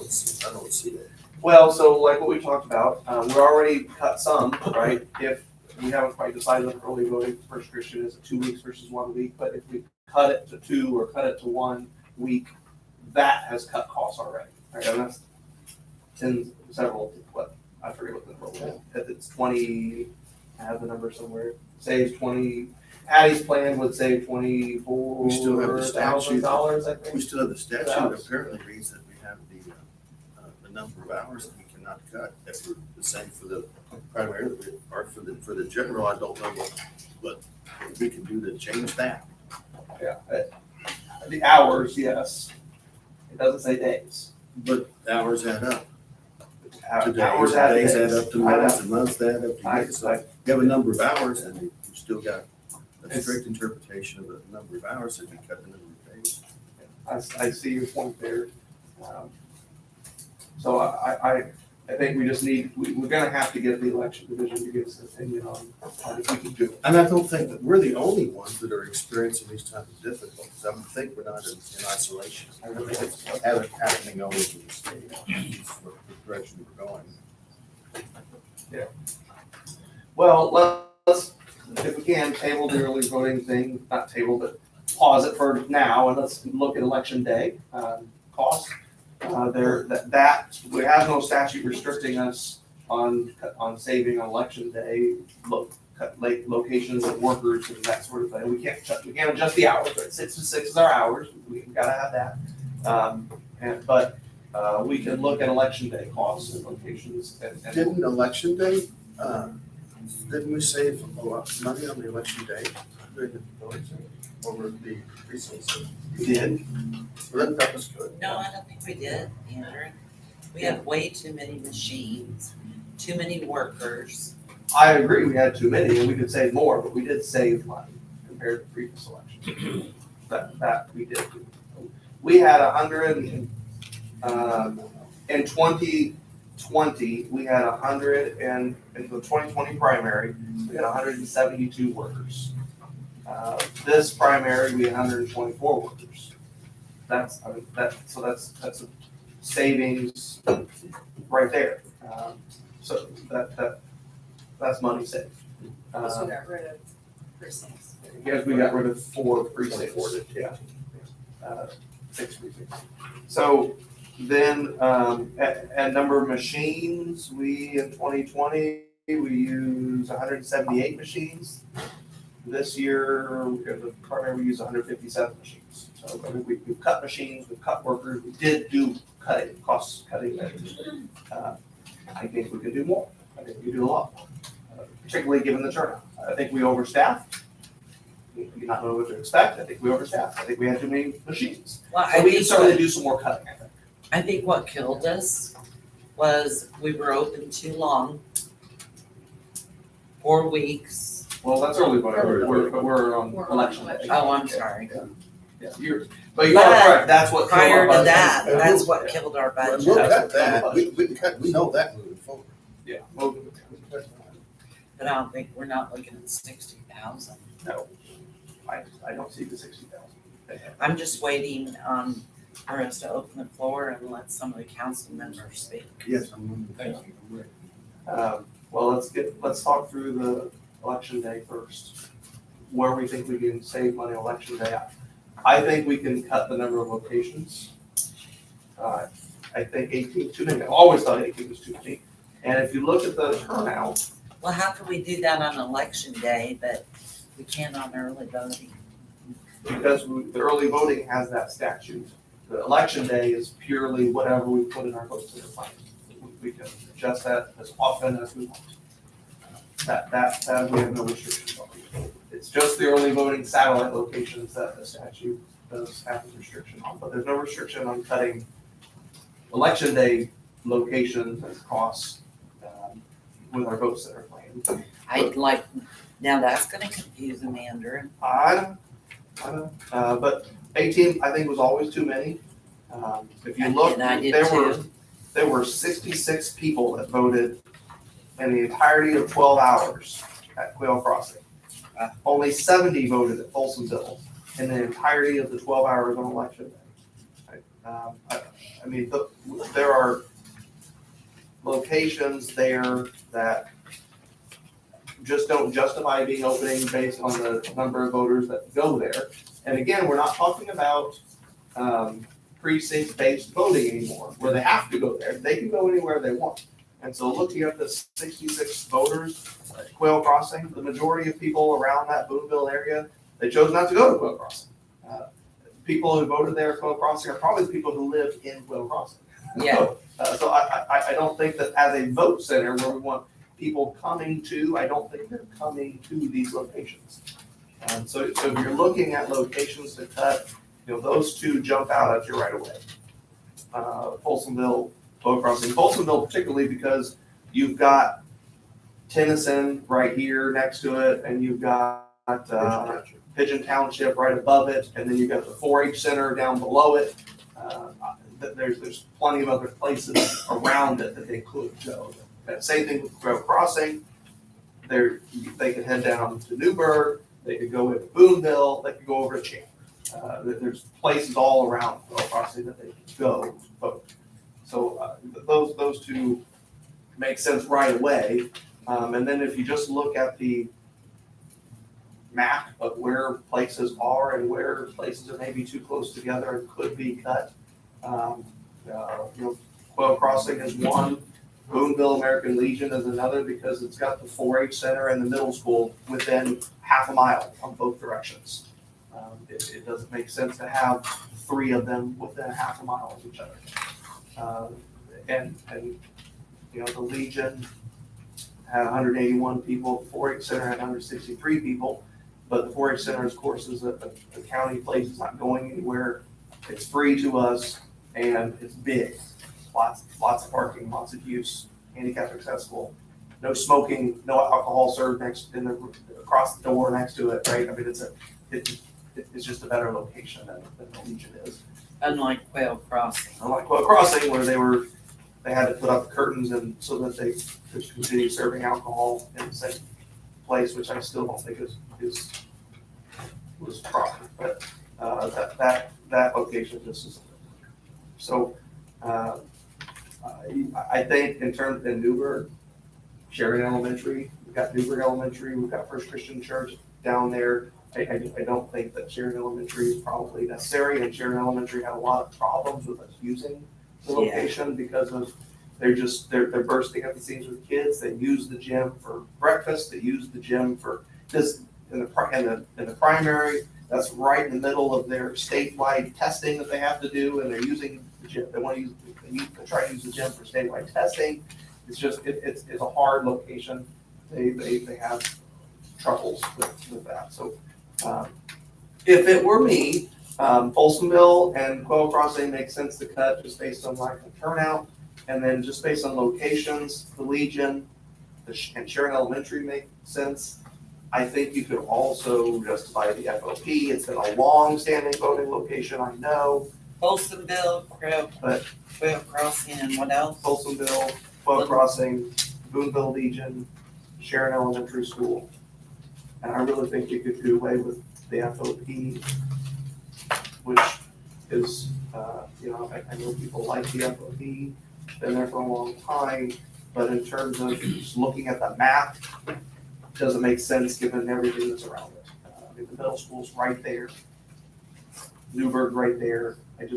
don't see it. well, so like what we talked about, we already cut some, right? If we haven't quite decided on early voting, First Christian is 2 weeks versus 1 week, but if we cut it to 2 or cut it to 1 week, that has cut costs already. Right? And that's I forget what the number was. If it's 20, I have the number somewhere, saves 20, Patty's plan would save We still have the statute. $24,000, I think. We still have the statute apparently reads that we have the number of hours that we cannot cut. If we're the same for the primary, or for the general, I don't know what we can do to change that. Yeah, the hours, yes. It doesn't say days. But hours add up. Hours add Days days. add up to months, and months add up to years. So you have a number of hours, and you still got a strict interpretation of the number of hours, so you cut the number of days. I see your point there. So I think we just we're gonna have to get the election division to give us an opinion on if we can do it. And I don't think that we're the only ones that are experiencing these types of difficulties. I think we're not in isolation. I really think it's happening all over the state. It's the direction we're going. Well, let's, if we can, table the early voting thing, not table, but pause it for now, and let's look at election day, costs. We have no statute restricting us on saving on election day, late locations and workers and that sort of thing. We can't adjust the hours, right? 6 to 6 is our hours, we've gotta have that. But we can look at election day costs and locations and. Didn't election day, didn't we save a lot of money on the election day during the voting over the precincts? We did. Well, that was good. No, I don't think we did, Andrew. We had way too many machines, too many workers. I agree, we had too many, and we could save more, but we did save money compared to previous elections. That we did. We had 100, in 2020, we had 100, and in the 2020 primary, we had 172 workers. This primary, we had 124 workers. That's a savings right there. So that's money saved. So we got rid of precincts. Because we got rid of 4 precincts. Yeah. 6 precincts. So then, at number of machines, in 2020, we used 178 machines. This year, the primary, we use 157 machines. So I mean, we've cut machines, we've cut workers, we did do cost cutting measures. I think we could do more. I think we could do a lot more, particularly given the turnout. I think we overstaffed. You not know what to expect. I think we overstaffed. I think we had too many machines. Well, So we can certainly do some more cutting, I think. I think what killed us was we were open too long. 4 weeks. Well, that's early voting, but we're on We're on election day. election. Oh, I'm sorry. Yeah, you are correct. That's what killed Prior our to budget. that, Yeah. that's what killed our Well, budget. we'll That's cut what- that, we know that moving forward. Yeah. Well, But I don't think, we're not looking at 60,000. no, I don't see the 60,000. I'm just waiting for us to open the floor and let some of the council members speak. Yes, I'm. Thank you. Well, let's talk through the election day first. Where we think we can save money on election day. I think we can cut the number of locations. I think 18 is too many. I always thought 18 was too many. And if you look at the turnout, Well, how can we do that on election day, but we can't on early voting? because the early voting has that statute. The election day is purely whatever we put in our vote center plan. We can adjust that as often as we want. That we have no restrictions on. It's just the early voting satellite locations that the statute does have a restriction on, but there's no restriction on cutting election day locations and costs with our vote center plan. I'd like, now that's gonna confuse them, Andrew. I don't, but 18, I think was always too many. If you look, And I did there were 66 people that voted in the entirety of 12 hours at Quail Crossing. Only 70 voted at Folsomville in the entirety of the 12 hours on election day. I mean, there are locations there that just don't justify being opening based on the number of voters that go there. And again, we're not talking about precinct-based voting anymore, where they have to go there. They can go anywhere they want. And so looking at the 66 voters at Quail Crossing, the majority of people around that Boonville area, they chose not to go to Quail Crossing. People who voted there at Quail Crossing are probably the people who live in Quail Crossing. Yeah. So I don't think that as a vote center where we want people coming to, I don't think they're coming to these locations. So if you're looking at locations to cut, those two jump out at you right away. Folsomville, Quail Crossing. Folsomville particularly because you've got Tennyson right here next to it, and you've got Pigeon Township right above it, and then you've got the 4-H center down below it. There's plenty of other places around it that they could go. Same thing with Quail Crossing. They could head down to Newburgh. They could go into Boonville. They could go over to Chandler. There's places all around Quail Crossing that they could go to vote. So those two make sense right away. And then if you just look at the map of where places are and where places are maybe too close together and could be cut. Quail Crossing is one, Boonville American Legion is another, because it's got the 4-H center and the middle school within half a mile on both directions. It doesn't make sense to have 3 of them within half a mile of each other. And the Legion had 181 people, the 4-H center had 163 people, but the 4-H center, of course, is a county place, it's not going anywhere, it's free to us, and it's big. Lots of parking, lots of use, handicap accessible, no smoking, no alcohol served across the door next to it, right? I mean, it's just a better location than the Legion is. Unlike Quail Crossing. Unlike Quail Crossing, where they had to put up curtains and so that they could continue serving alcohol in the same place, which I still don't think was proper. But that location just isn't. So I think in Newburgh, Sheridan Elementary, we've got Newburgh Elementary, we've got First Christian Church down there. I don't think that Sheridan Elementary is probably necessary, and Sheridan Elementary had a lot of problems with us using the location because of they're bursting at the seams with kids. They use the gym for breakfast. They use the gym for this in the primary. That's right in the middle of their statewide testing that they have to do, and they're using the gym. They try to use the gym for statewide testing. It's just it's a hard location. They have troubles with that. So if it were me, Folsomville and Quail Crossing makes sense to cut just based on lack of turnout, and then just based on locations, the Legion and Sheridan Elementary make sense. I think you could also justify the FOP. It's been a long-standing voting location, I know. Folsomville, Quail Crossing, and what else? Folsomville, Quail Crossing, Boonville Legion, Sheridan Elementary School. And I really think you could do away with the FOP, which is, I know people like the FOP, been there for a long time, but in terms of just looking at the map, it doesn't make sense given everything that's around it. The middle school's right there, Newburgh right there. It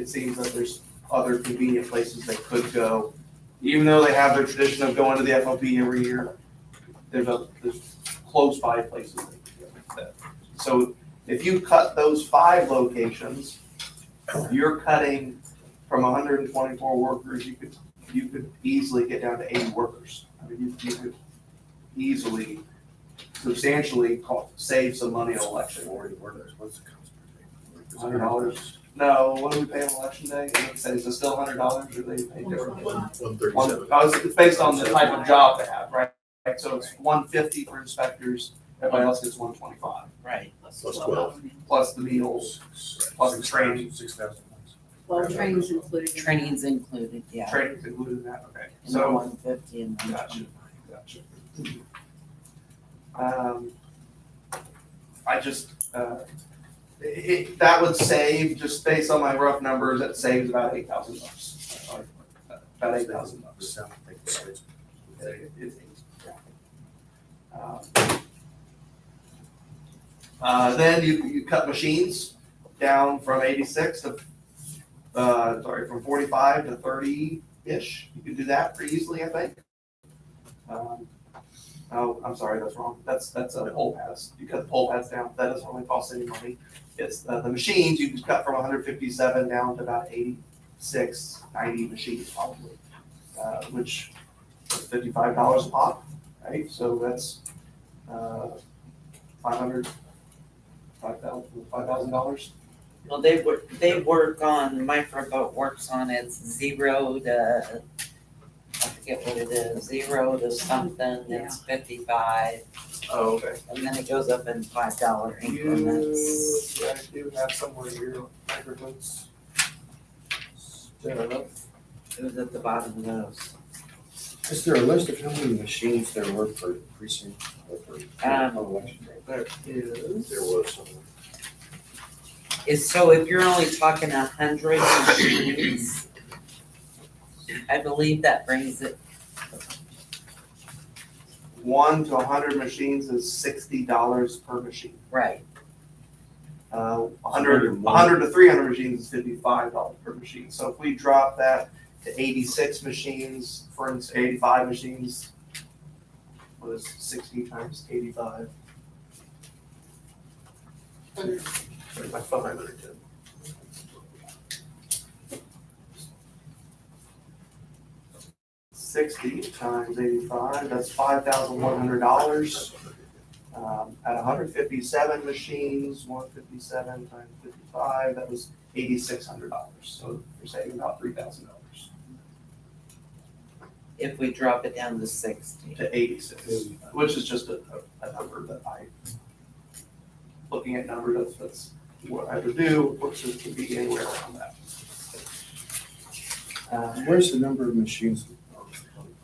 seems that there's other convenient places they could go, even though they have their tradition of going to the FOP every year. There's close by places they could go. So if you cut those 5 locations, you're cutting from 124 workers. You could easily get down to 80 workers. I mean, you could easily, substantially save some money on election. 40 workers, what's the cost per day? $100. No, what do we pay on election day? Is it still $100 or they pay different? 137. It's based on the type of job they have, right? So it's $150 for inspectors. Everybody else gets $125. Right. Plus 12. Plus the meals, plus the training. 6,000. Well, training's included. Training's included, yeah. Training's included in that, okay. And the So, 150 and gotcha, 125. gotcha. I just, that would save, just based on my rough numbers, it saves about $8,000. About $8,000. Then you cut machines down from 86 to, from 45 to 30-ish. You can do that pretty easily, I think. Oh, I'm sorry, that's wrong. That's a pole pads. You cut the pole pads down. That doesn't really cost any money. It's the machines you can cut from 157 down to about 86, 90 machines probably, which is $55 a pop, right? So that's $5,000. Well, they work on, Microboat works on its 0 to, I forget what it is, 0 to something, it's 55, Oh, okay. and then it goes up in $5 increments. I do have somewhere here, microvotes. It was at the bottom of those. Is there a list of how many machines there were per precinct or per election day? There is. There was some. So if you're only talking 100 machines, I believe that brings it, 1 to 100 machines is $60 per machine. Right, 100 to 300 machines is $55 per machine. So if we drop that to 86 machines, for instance, 85 machines, what is 60 times 85? My phone. 60 times 85, that's $5,100. At 157 machines, 157 times 55, that was $8,600. So you're saving about $3,000 if we drop it down to 60. to 86, which is just a number that looking at numbers, that's what I would do, which is to be anywhere around that. Where's the number of machines?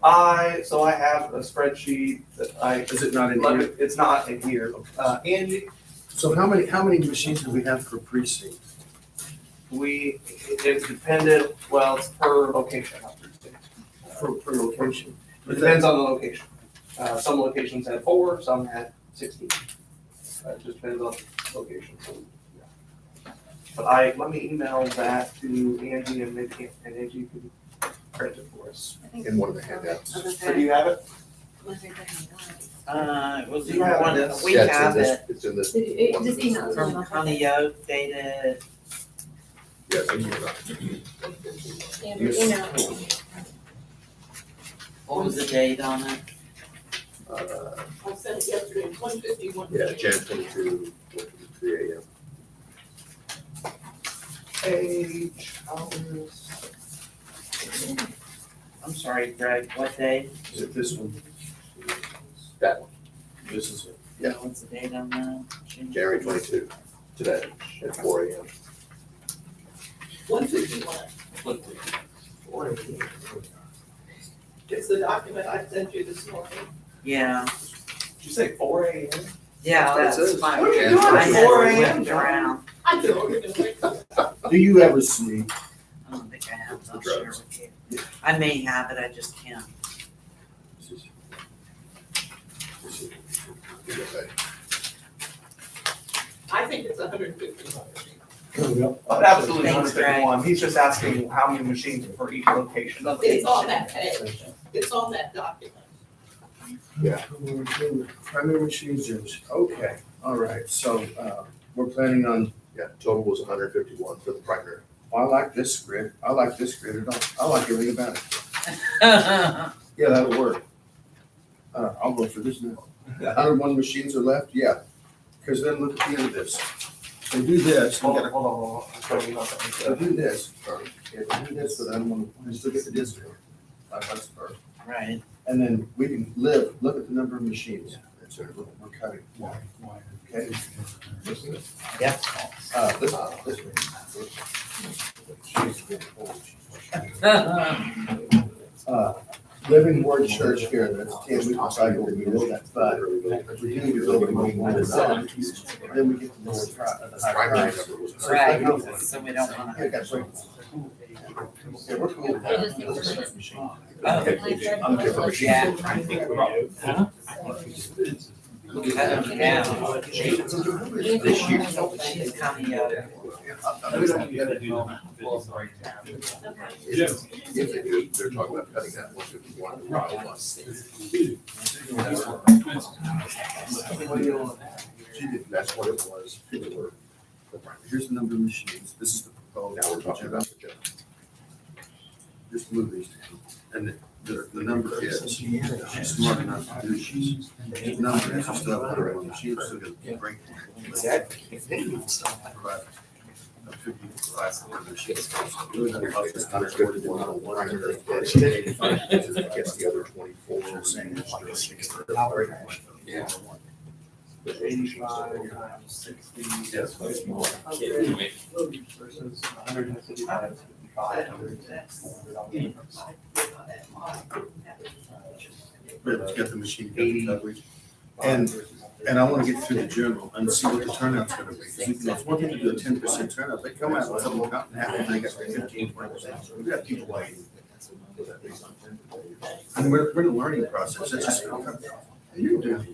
So I have a spreadsheet that Is it not in here? it's not in here. Angie, So how many machines do we have per precinct? it depended, well, it's per location, not per state. Per location? It depends on the location. Some locations had 4, some had 16. It just depends on the location. But let me email that to Angie and Angie can print it for us. In one of the handouts. So do you have it? It was You have one, this? we Yeah, it's in have this- it It's in this. It one. just email it. from Connie Yoke, dated, Yes, I can. Andrew, email. what was the date on it? I sent it yesterday, 1:51. Yeah, Jan 22, 3 a.m. Page, hours. I'm sorry, Greg, what day? Is it this one? That one, This is it. Yeah. What's the date on that? January 22, today, at 4 a.m. 1:51. It's the document I sent you this morning. Yeah, Did you say 4 a.m.? yeah, That's that's it. fine. What are you Yeah. doing I at had 4 it a.m., whipped John? around. I do, we're gonna wait. Do you ever sleep? I don't think I have, The I'll share drugs. with you. I may have it, I just can't. I think it's 151. Absolutely, Thanks, Greg. 151. He's just asking how many machines for each location. It's on that page. It's on that document. Primary machines, okay, all right, so, we're planning on, Yeah, total was 151 for the primary. I like this grid, I like everything about it. Yeah, that'll work. I'll vote for this now. 101 machines are left, yeah, because then look at the end of this. So do this, we Hold gotta, on, hold on. I'm showing you something. so do this, yeah, do this, but I don't want to, just look at the discount. That's first. Right, And then we can look at the number of machines. That's it, we're cutting. Okay? Yep. This Living Word Church here, that's 10 week cycle, we know that, but we do the building, we want to sell it. Then we get the lower The higher primary price. number was. right, so we don't wanna. Yeah, that's right. Yeah, we're cool. I just think we're just- Okay. I'm different machines. Yeah. Trying to think about. Cut them down. This year. She's coming up. If they do, they're talking about cutting that 151 to 101. That's what it was for the primary. Here's the number of machines, this is the proposal. Now we're talking about the general. Just move these down. And the number is, she's smart enough to do this. The number is still 101 machines, so gonna break. Gets the other 24. Yeah. 85 times 60. Yes. Versus 155, 55. Let's get the machine coverage. And I wanna get through the general and see what the turnout's gonna be. It's one thing to do a 10% turnout, they come out with something about half, and they got 15, 20%. We've got people waiting. And we're in a learning process, it's just. You do.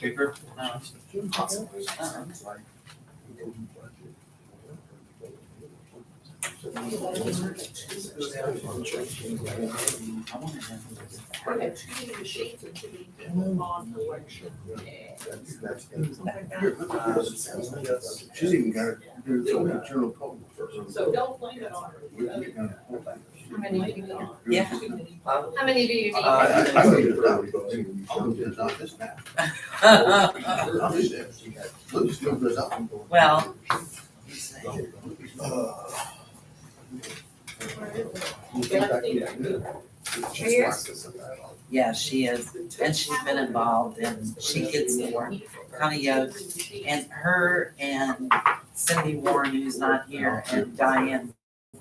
Paper? We have too many machines and too many people on election. She's even got her internal poll. So don't blame it on her. How many do you need? Yeah. Too many. How many do you need? I'm gonna get it out. I'm gonna get it out this now. I'll do this. Luke still goes up. Well, yeah, she is, and she's been involved, and she gets the work. Connie Yost, and her and Cindy Warren, who's not here, and Diane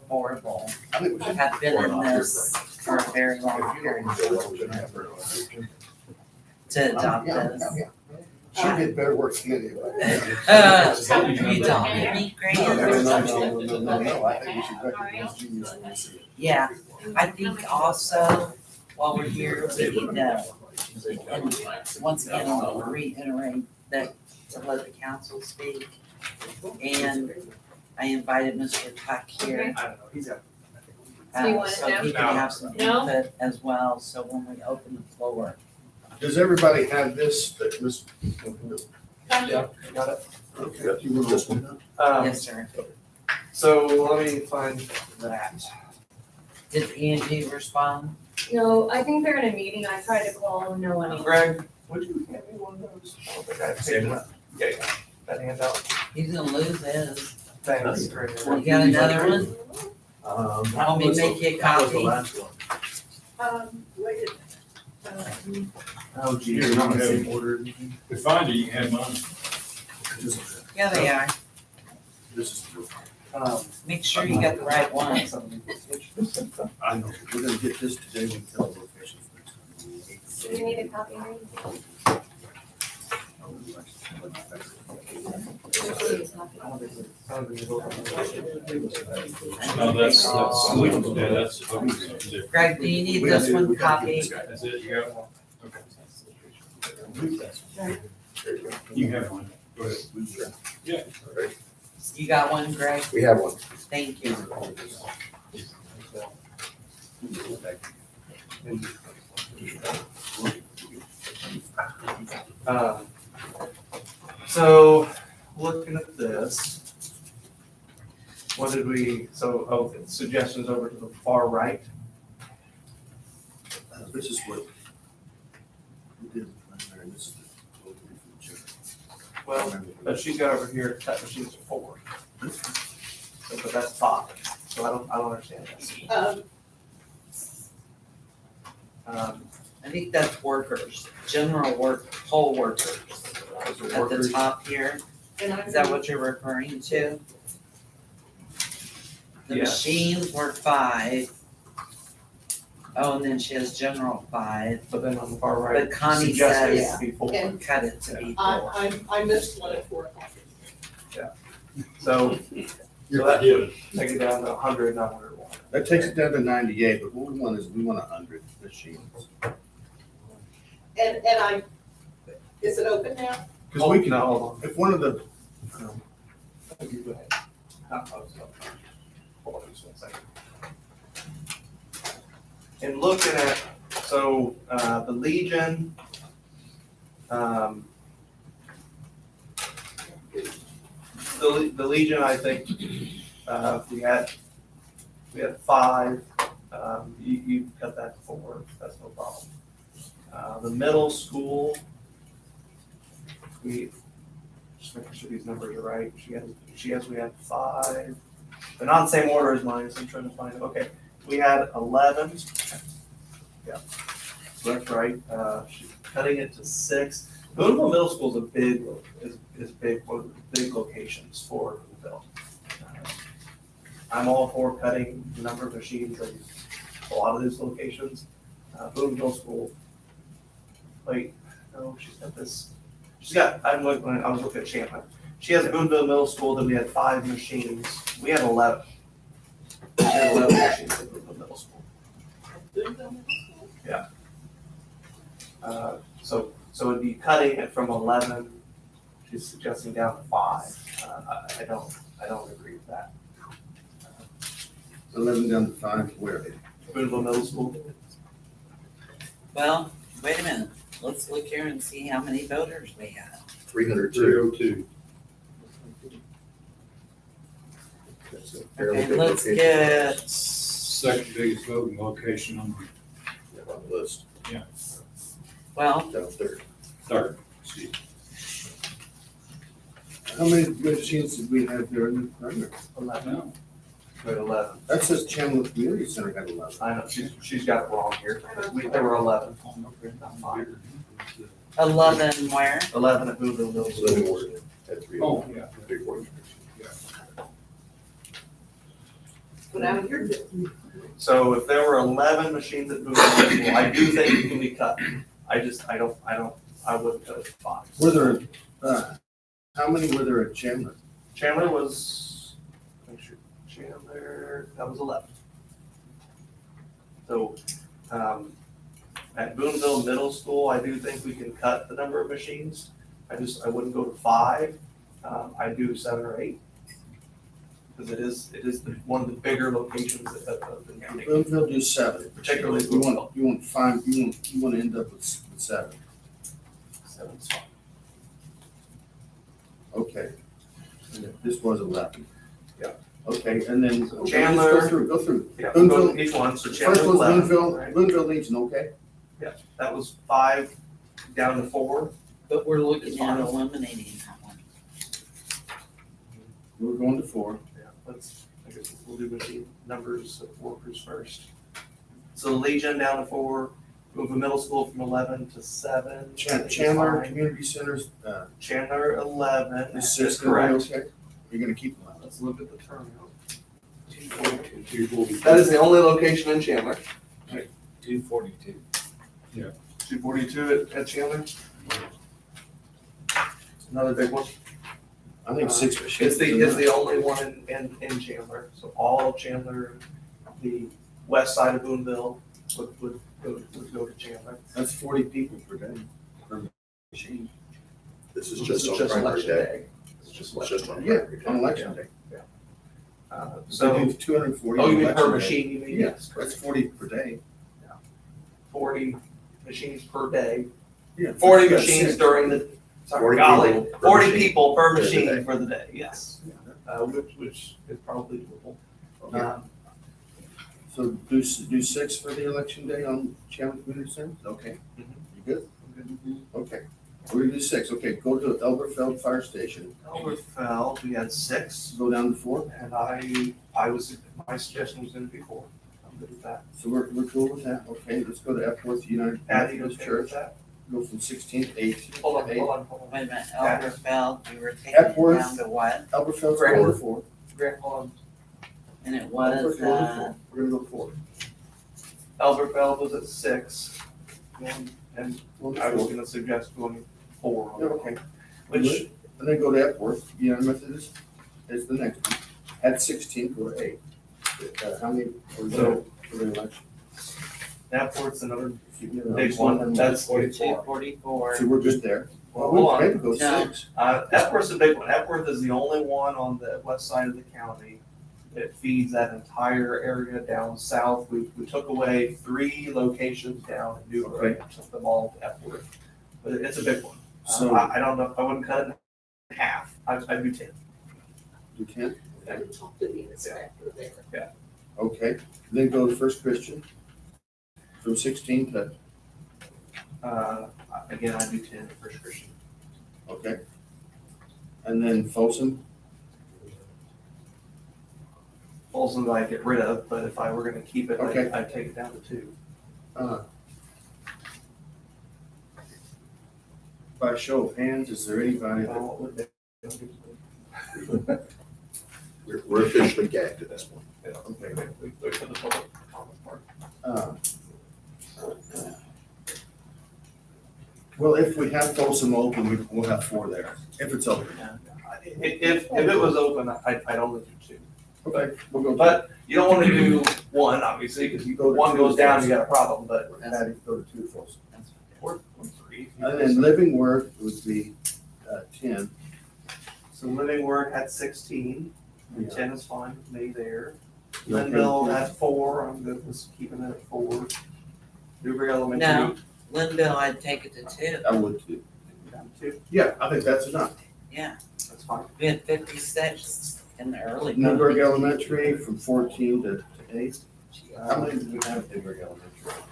Horrible have been in this for a very long period to adopt this. She'll get better work than any of us. You don't get me, Grant? No, I think we should recognize genius. Yeah, I think also, while we're here, we need to, and once again, I'll reiterate that to let the council speak. And I invited Mr. Tuck here, I don't know, he's got. Do you want it so now? he can have some No? input as well, so when we open the floor. Does everybody have this that Miss? Yeah, got it. Okay, you want this one? Yes, sir. So let me find that. Did Angie respond? No, I think they're in a meeting. I tried to call, no one. Greg, would you hand me one of those? I don't think I picked it up. Yeah, yeah, that handout. He's gonna lose his. Thanks. You got another one? Want me to make you a copy? Wait. Oh, geez. Here, I'm you gonna have say- order. If find it, you can have mine. Yeah, they are. This is, Make sure you got the right one. I know, we're gonna get this today, we tell the locations next Do you need a copy? No, that's, yeah, that's. Greg, do you need this one copied? That's it, you got one? Okay. You have one, go ahead. Yeah. You got one, Greg? We have one. Thank you. So, looking at this, what did we, suggestions over to the far right? This is what we did, and this is the total future. Well, but she's got over here, that machine's 4. So, but that's 5, so I don't understand this. I think that's workers, general work, poll workers at the top here. Is that what you're referring to? The Yes. machines were 5. Oh, and then she has general 5. But then on the far right, But Connie suggested says- it to be 4. And Cut it to be 4. I missed one at 4:00. So, You're that- forgiven. take it down to 100, not 101. That takes it down to 98, but what we want is, we want 100 machines. And is it open now? Because we can, No, hold on. if one of the, You go ahead. Hold on just one second. And looking at, so, the Legion, the Legion, I think, we had 5, you cut that to 4, that's no problem. The middle school, we, just making sure these numbers are right, we had 5, they're not in the same order as mine, so I'm trying to find it, okay. We had 11, yeah, so that's right, she's cutting it to 6. Boonville Middle School is a big, one of the big locations for Boonville. I'm all for cutting the number of machines in a lot of these locations. Boonville Middle School, wait, no, she's got this, I was looking at Champlin. She has Boonville Middle School, then we had 5 machines, we had 11. We had 11 machines in Boonville Middle School. Boonville Middle School? So it'd be cutting it from 11, she's suggesting down to 5. I don't agree with that. 11 down to 5, where? Boonville Middle School, Well, wait a minute, let's look here and see how many voters we have. 302. 302. That's a fairly good Let's location. get, Second biggest voting location on Yeah, on the list, well, down third. third. Excuse me. How many machines did we have there in the primary? 11. No. We're at 11. That says Chandler Community Center had 11. I know, she's got it wrong here. There were 11. Not 5. 11 where? 11 at Boonville Middle So they School. were at 3. Oh, yeah. Big one. But out of your, So if there were 11 machines at Boonville Middle School, I do think it can be cut. I wouldn't cut it to 5. Were there, how many were there at Chandler? Chandler was, make sure, Chandler, that was 11. So, at Boonville Middle School, I do think we can cut the number of machines. I wouldn't go to 5. I'd do 7 or 8. Because it is one of the bigger locations of the county, Boonville do 7. particularly You Boonville. want 5, you want to end up with 7. 7's fine. Okay. And this was 11. Yeah. Okay, and then. So okay, Chandler- let's Go through. Yeah, we'll go Boonville- to each one, so First Chandler one's 11, Boonville, right? Boonville needs an okay. That was 5 down to 4. But we're looking It's at fine. eliminating that one. We're going to 4. Yeah, I guess we'll do machine numbers of workers first. So Legion down to 4, move the middle school from 11 to 7. I think is Chandler fine. Community Center's, Chandler 11, is is 6 gonna be correct. okay? You're gonna keep 11. Let's look at the turnout. 242. That is the only location in Chandler. 242. 242 at Chandler. Another big one. I think 6 machines. It's the only one in Chandler. So all of Chandler, the west side of Boonville would go to Chandler. That's 40 people per day, per machine. This is This just is on just primary election day. day. It's just It's election just on day. Yeah, primary day. on election day. So So, do 240 oh, on you mean per election day. machine, you mean? Yes, that's 40 per day. 40 machines per day. Yeah. 40 That's machines 6. during the, sorry, 40 golly, people per 40 machine people per for the machine day. for the day, yes. Which is probably doable. Okay. Um, So do 6 for the election day on Chandler Community Center? Okay. Mhm. You good? Okay. We're gonna do 6. Okay, go to Elberfeld Fire Station. Elberfeld, we had 6, Go down to 4. and my suggestion was gonna be 4. I'm good with that. So we're cool with that. Okay, let's go to Epworth United Patty, Methodist okay with Church. that? Go from 16 to 8. Hold on. Wait a minute, Yeah. Elberfeld, you were taking it Epworth. down to what? Elberfeld's Correct. going to 4. Grant, hold on. And it was, Epworth going to 4. We're gonna go 4. Elberfeld was at 6, and We'll do I was 4. gonna suggest going 4 on Yeah, that okay. one. Which, And then go to Epworth United Methodist is the next one. At 16, go to 8. How many for the election? Epworth's another You know, big one, that's 44. 244. So we're just there. Well, Well, hold we on. can go No. 6. Epworth's a big one. Epworth is the only one on the west side of the county that feeds that entire area down south. We took away 3 locations down in New York, took them all to Epworth. But it's a big one. So- I don't know, I wouldn't cut it in half. I'd do 10. You can? I would talk to the inspector there. Okay. Then go to First Christian. From 16 to, Again, I'd do 10 for First Christian. okay. And then Folsom. Folsom I'd get rid of, but if I were gonna keep it, Okay. I'd take it down to 2. By show of hands, is there anybody that, What would they- We're officially gagged at this point. Yeah, okay, we look for the public comment part. well, if we have Folsom open, we'll have 4 there, if it's open. If it was open, I'd only do 2. Okay, we'll go. But you don't wanna do one, obviously, because you, Go to one two goes down, first. you got a problem, but. Add it, go to two falls. Or three. And then living work would be, 10. So living work had 16, and Yeah. 10 is fine with me there. You okay with Linville 10? had 4, I'm good with keeping it at 4. Newbury No. Elementary, Linville, I'd take it to 2. I would too. down 2, Yeah, I think that's enough. Yeah, that's fine. we had 56 in the early Newburgh voting. Elementary from 14 to 8. How many did we have at Newburgh Elementary?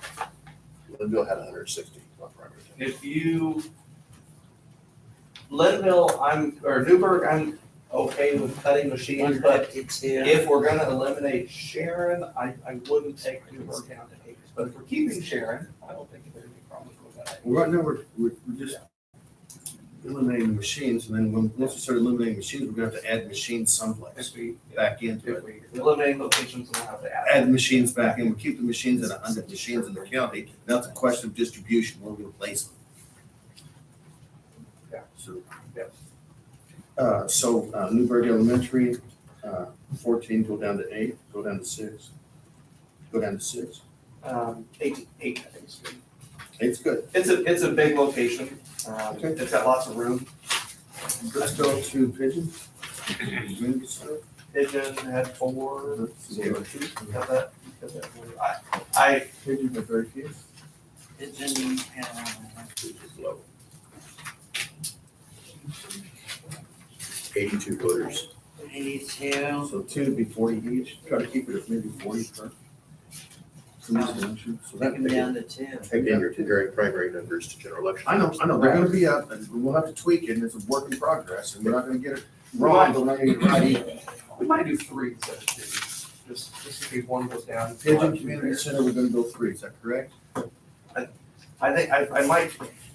Linville had 160 on primary. If you, Linville, or Newburgh, I'm okay with cutting machines, but 152. if we're gonna eliminate Sharon, I wouldn't take Newburgh down to 8. But if we're keeping Sharon, I don't think there's any problem with that. Well, right now, we're just eliminating machines, and then once we start eliminating machines, we're gonna have to add machines someplace, If we, back into if it. we eliminate locations, we'll have to Add machines back in, we keep the machines at 100 machines in the county, now it's a question of distribution, where we place them. Yeah. So. Yeah. So Newburgh Elementary, 14, go down to 8, go down to 6, go down to 6. 8, I think is good. 8's good. It's a big location. Okay. It's got lots of room. Let's go to Pigeon. Community Center. Pigeon had 4. Let's go to Got that? I Pigeon, but very few. Pigeon, 82 voters. 82. So 2 would be 40 each, try to keep it at maybe 40 per. Community Center. So that Take them down to 2. Again, you're comparing primary numbers to general election. I know, they're gonna be up, and we'll have to tweak it, and it's a work in progress, and we're not gonna get it wrong, but we're not gonna get it right either. we might do 3 instead of 2. Just in case one goes down. Pigeon Community Center, we're gonna go 3, is that correct? I think I might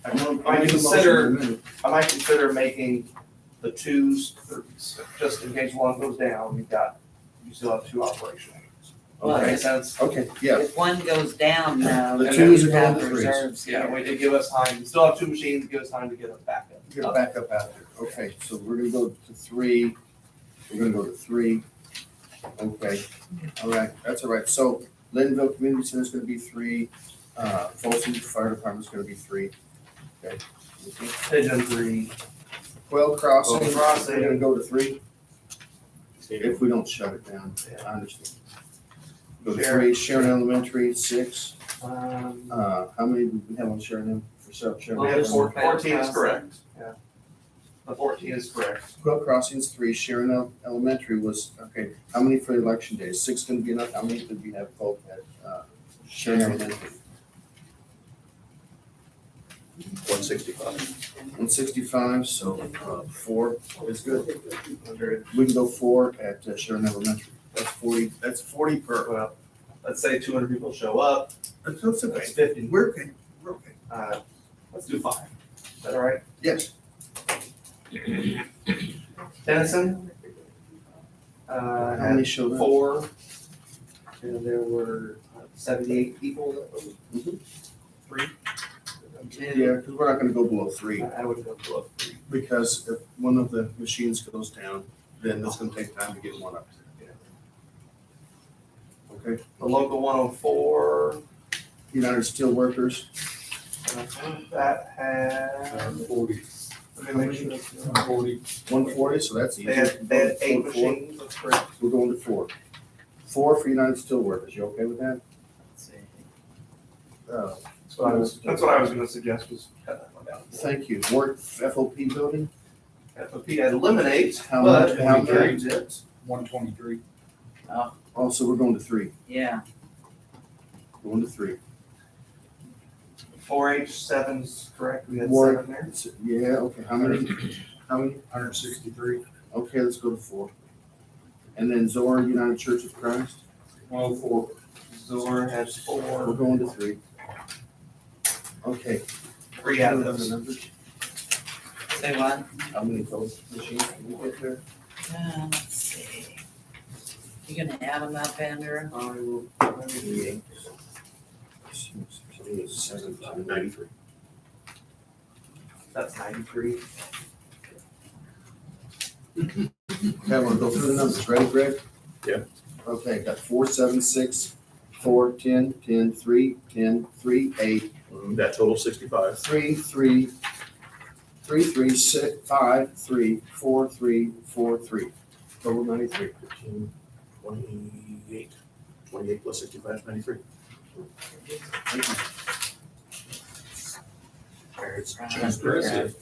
I'm gonna I make a motion consider- in a minute. making the 2s 3s, just in case one goes down, you still have 2 operational. Well, Does that make if- sense? Okay, yeah, If one goes down now, The then twos you are going have to threes. reserves Yeah, here. we did give us time, we still have 2 machines, give us time to get them back up. get it back up after, okay, so we're gonna go to 3, we're gonna go to 3. Okay, all right, that's all right, so Linville Community Center is gonna be 3, Folsom Fire Department's gonna be 3. Okay. Pigeon 3. Quail Crossing, Quail Crossing. we're gonna go to 3, if we don't shut it down, I understand. Go to 3, Sharon Elementary, 6, how many do we have on Sharon, for Sharon? We have Well, 14 is Crossing. correct, yeah. The 14 is correct. Quail Crossing's 3, Sharon Elementary was, okay, how many for election days? 6 gonna be enough, how many did we have both at, Sharon Elementary? 165. 165, so, 4 is good. We can go 4 at Sharon Elementary, that's 40 per. Well, let's say 200 people show up, That's that's okay, 50. we're okay, we're okay. Let's do 5. Is that all right? Yes, Denison? how Had many showed up? 4. And there were 78 people that voted. 3. Yeah, because we're not gonna go below 3, I would go below 3. because if one of the machines goes down, then it's gonna take time to get one up there. Okay, The local 104, United Steelworkers, that had, 40. let me make sure. 40. 140, so that's easy. They had 8 Four. machines, that's correct. We're going to 4. 4 for United Steelworkers, you okay with that? Let's see. That's what I was gonna suggest was cut that one down. Thank you. Work FOP building, FOP eliminates, how but much, how many? carries it. 123. Also, we're going to 3, Yeah, going to 3. 4H7's correct, we had Warrick. 7 there. Yeah, okay, how many, 163. okay, let's go to 4. And then Zora United Church of Christ, 104. Zor has we're 4, going to 3. Okay. 3 out of Those those. numbers. say what? How many total machines can we get there? Let's see. You gonna add them up, Andrew? I will, 3, 8, 7, 93. that's 93. Okay, I want to go through the numbers. Ready, Greg? Yeah. Okay, got 4, 7, 6, 4, 10, 10, 3, 10, 3, 8, That total 65. 3, 3, 3, 3, 6, 5, 3, 4, 3, 4, 3. Total 93. 15, 28. 28 plus 65 is 93. It's Impressive.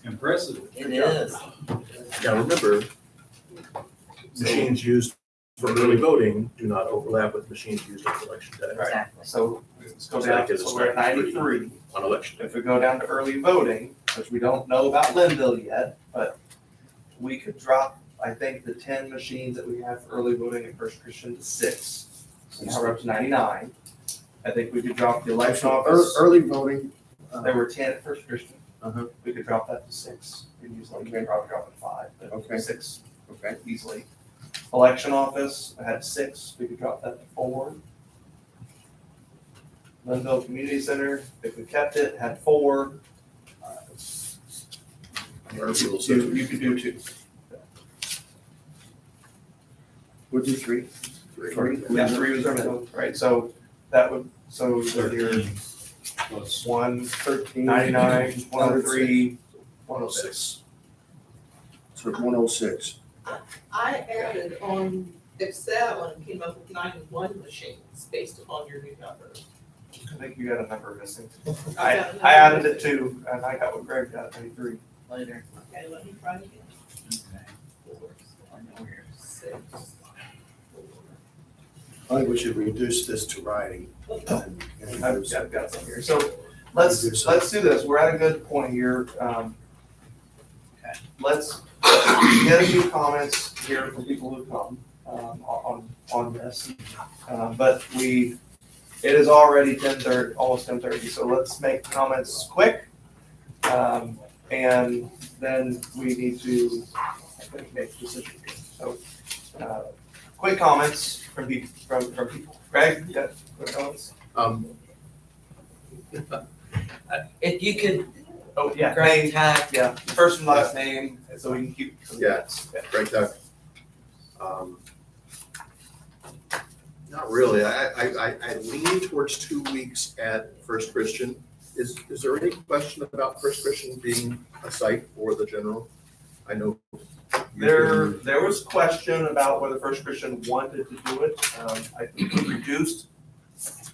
Impressive. It is. Now, remember, machines used for early voting do not overlap with machines used on election day. Exactly. So let's go So that down, gives us so we're at 93. 93. On election day. If we go down to early voting, which we don't know about Linville yet, but we could drop, I think, the 10 machines that we have for early voting at First Christian to 6. So now we're up to 99. I think we could drop the election office. Early voting. There were 10 at First Christian. Uh-huh. We could drop that to 6. We usually can probably drop it to 5, but Okay. 6 Okay. easily. Election office, I had 6. We could drop that to 4. Linville Community Center, if we kept it, had 4. You could do 2. We'll do 3. Yeah, 3 was our minimum, right? So that would, so you're 13 plus 113, 99, 103, 106. So 106. I added on Excel and came up with 91 machines based upon your new number. I think you got a number missing. I I got a I added number. it too, and I got what Greg got, 93. Later. Okay, let me try again. Okay. 4, I know where. 6, 4. I think we should reduce this to writing. I've got some here. So let's do this. We're at a good point here. Let's get a few comments here from people who come on this. But it is already 10:30, almost 10:30, so let's make comments quick. And then we need to, I think, make decisions here. So, quick comments from people, from people. Greg, you got quick comments? If you could, Oh, yeah, Greg name, Tack, yeah, first and last name, so we can keep. Yeah. Right, Doug? Not really. I lean towards 2 weeks at First Christian. Is there any question about First Christian being a site for the general? I know. There was question about whether First Christian wanted to do it. I think we reduced.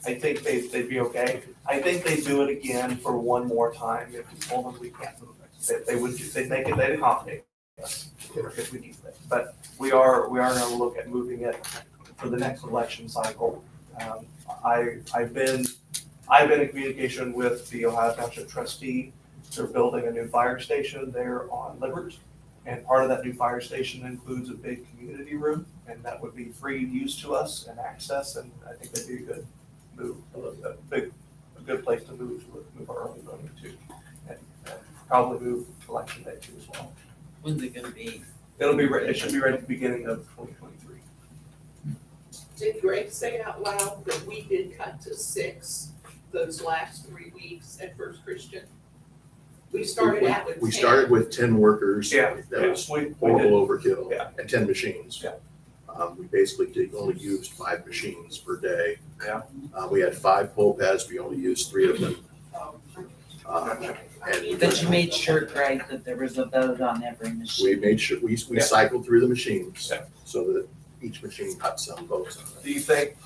I think they'd be okay. I think they'd do it again for one more time if we told them we can't move it. They'd make it, they'd accommodate us if we need it. But we are gonna look at moving it for the next election cycle. I've been in communication with the Ohio Township trustee. They're building a new fire station there on Libbert. And part of that new fire station includes a big community room, and that would be free use to us and access, and I think that'd be a good move, a good place to move our early voting to. And probably move election day too as well. when's it gonna be? It should be ready at the beginning of 2023. Did Greg say out loud that we did cut to 6 those last 3 weeks at First Christian? We started out with 10. We started with 10 workers. Yeah, That was we did. horrible overkill. Yeah. And 10 machines. Yeah. We basically only used 5 machines per day. Yeah. We had 5 poll pads, we only used 3 of them. And But you made sure, Greg, that there was a vote on every machine. we made sure, we Yeah. cycled through the machines Yeah. so that each machine got some votes on it. Do you think,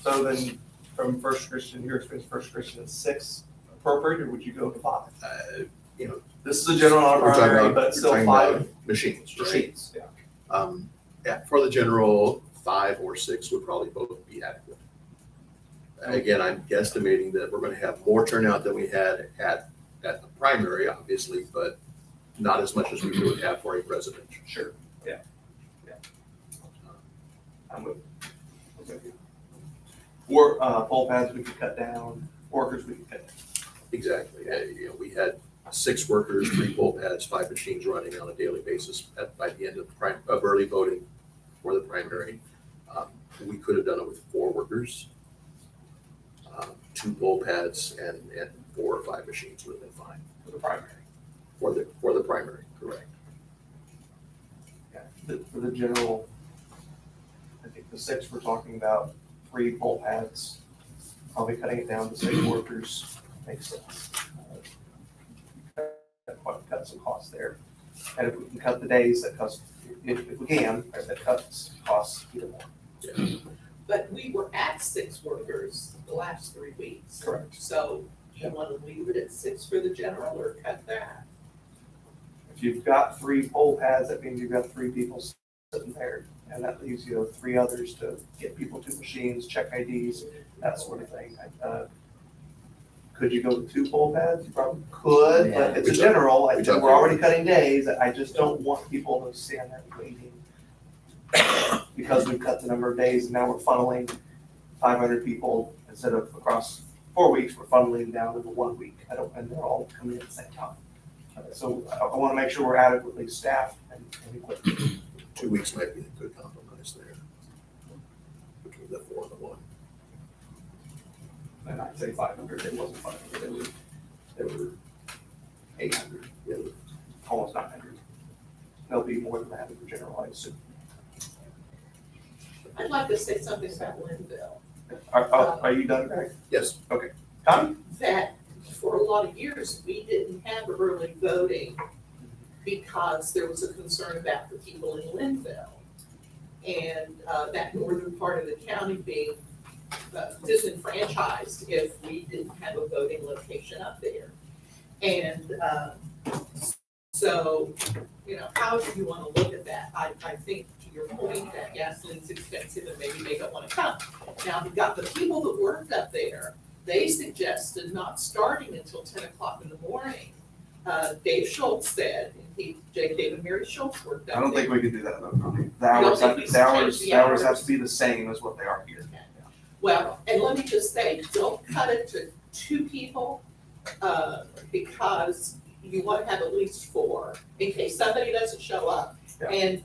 so then from First Christian, your experience, First Christian is 6 appropriate, or would you go to 5? You know, This is a general we're talking non-primary, about, but we're still talking 5 about machines, right? machines, yeah. Yeah, for the general, 5 or 6 would probably both be adequate. Again, I'm guesstimating that we're gonna have more turnout than we had at the primary, obviously, but not as much as we would have for a presidential. Sure, yeah. I'm with you. Or, poll pads we could cut down, workers we could cut down. Exactly. You know, we had 6 workers, 3 poll pads, 5 machines running on a daily basis by the end of early voting for the primary. We could have done it with 4 workers, 2 poll pads, and 4 or 5 machines would have been fine For the primary. for the primary, correct. Yeah, for the general, the 6, we're talking about 3 pole pads, probably cutting it down to 6 workers makes sense. Cut some costs there. And if we can cut the days, that cuts, if we can, that cuts costs even more. But we were at 6 workers the last 3 weeks. Correct. So you want to leave it at 6 for the general or cut that? If you've got 3 pole pads, that means you've got 3 people sitting there, and that leaves you 3 others to get people to machines, check IDs, that sort of thing. Could you go with 2 pole pads? You probably could, but it's a general, we're already cutting days, I just don't want people to stand there waiting. Because we've cut the number of days, and now we're funneling 500 people, instead of across 4 weeks, we're funneling down into 1 week. And they're all coming at the same time. So I wanna make sure we're adequately staffed and equipped. 2 weeks might be a good compromise there. Between the 4 and the 1. And I'd say 500, it wasn't 500, they were 800, almost 900. There'll be more than that in the general, I assume. I'd like to say something about Linville. Are you done, Greg? Yes. Tommy? That for a lot of years, we didn't have early voting because there was a concern about the people in Linville. And that northern part of the county being disenfranchised if we didn't have a voting location up there. And so, how do you want to look at that? I think to your point that gasoline's expensive and maybe they don't want to come. Now, we've got the people that worked up there, they suggested not starting until 10 o'clock in the morning. Dave Schultz said, Dave and Mary Schultz worked up there. I don't think we could do that, though. The don't think we should change the hours have hours? to be the same as what they are here. Well, and let me just say, don't cut it to 2 people, because you want to have at least 4 in case somebody doesn't show up. Yeah. And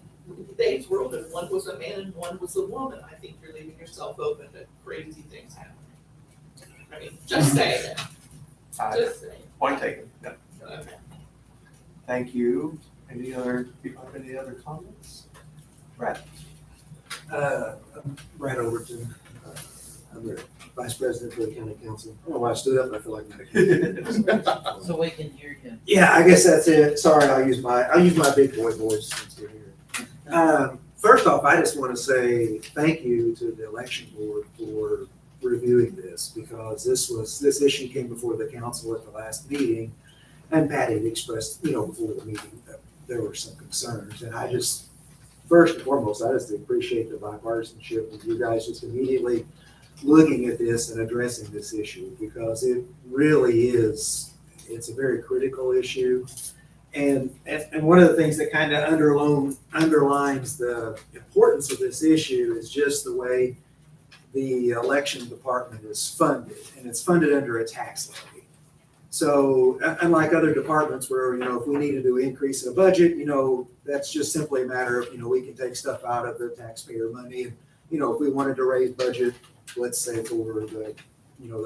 Dave's world, if one was a man and one was a woman, I think you're leaving yourself open to crazy things happening. I mean, just saying it, just saying. Point taken, yeah. Okay. Thank you. Any other, people have any other comments? Brad? I'm Brad Overton. I'm the Vice President for the County Council. I don't know why I stood up, but I feel like that. So we can hear you. Yeah, I guess that's it. Sorry, I'll use my big boy voice since we're here. First off, I just want to say thank you to the election board for reviewing this, because this issue came before the council at the last meeting, and Patty had expressed, before the meeting that there were some concerns, and I just, first and foremost, I just appreciate the bipartisanship of you guys just immediately looking at this and addressing this issue, because it really is, it's a very critical issue. And one of the things that kind of underlines the importance of this issue is just the way the election department is funded, and it's funded under a tax levy. So unlike other departments where, if we needed to increase a budget, that's just simply a matter of, we can take stuff out of the taxpayer money. And, if we wanted to raise budget, let's say for the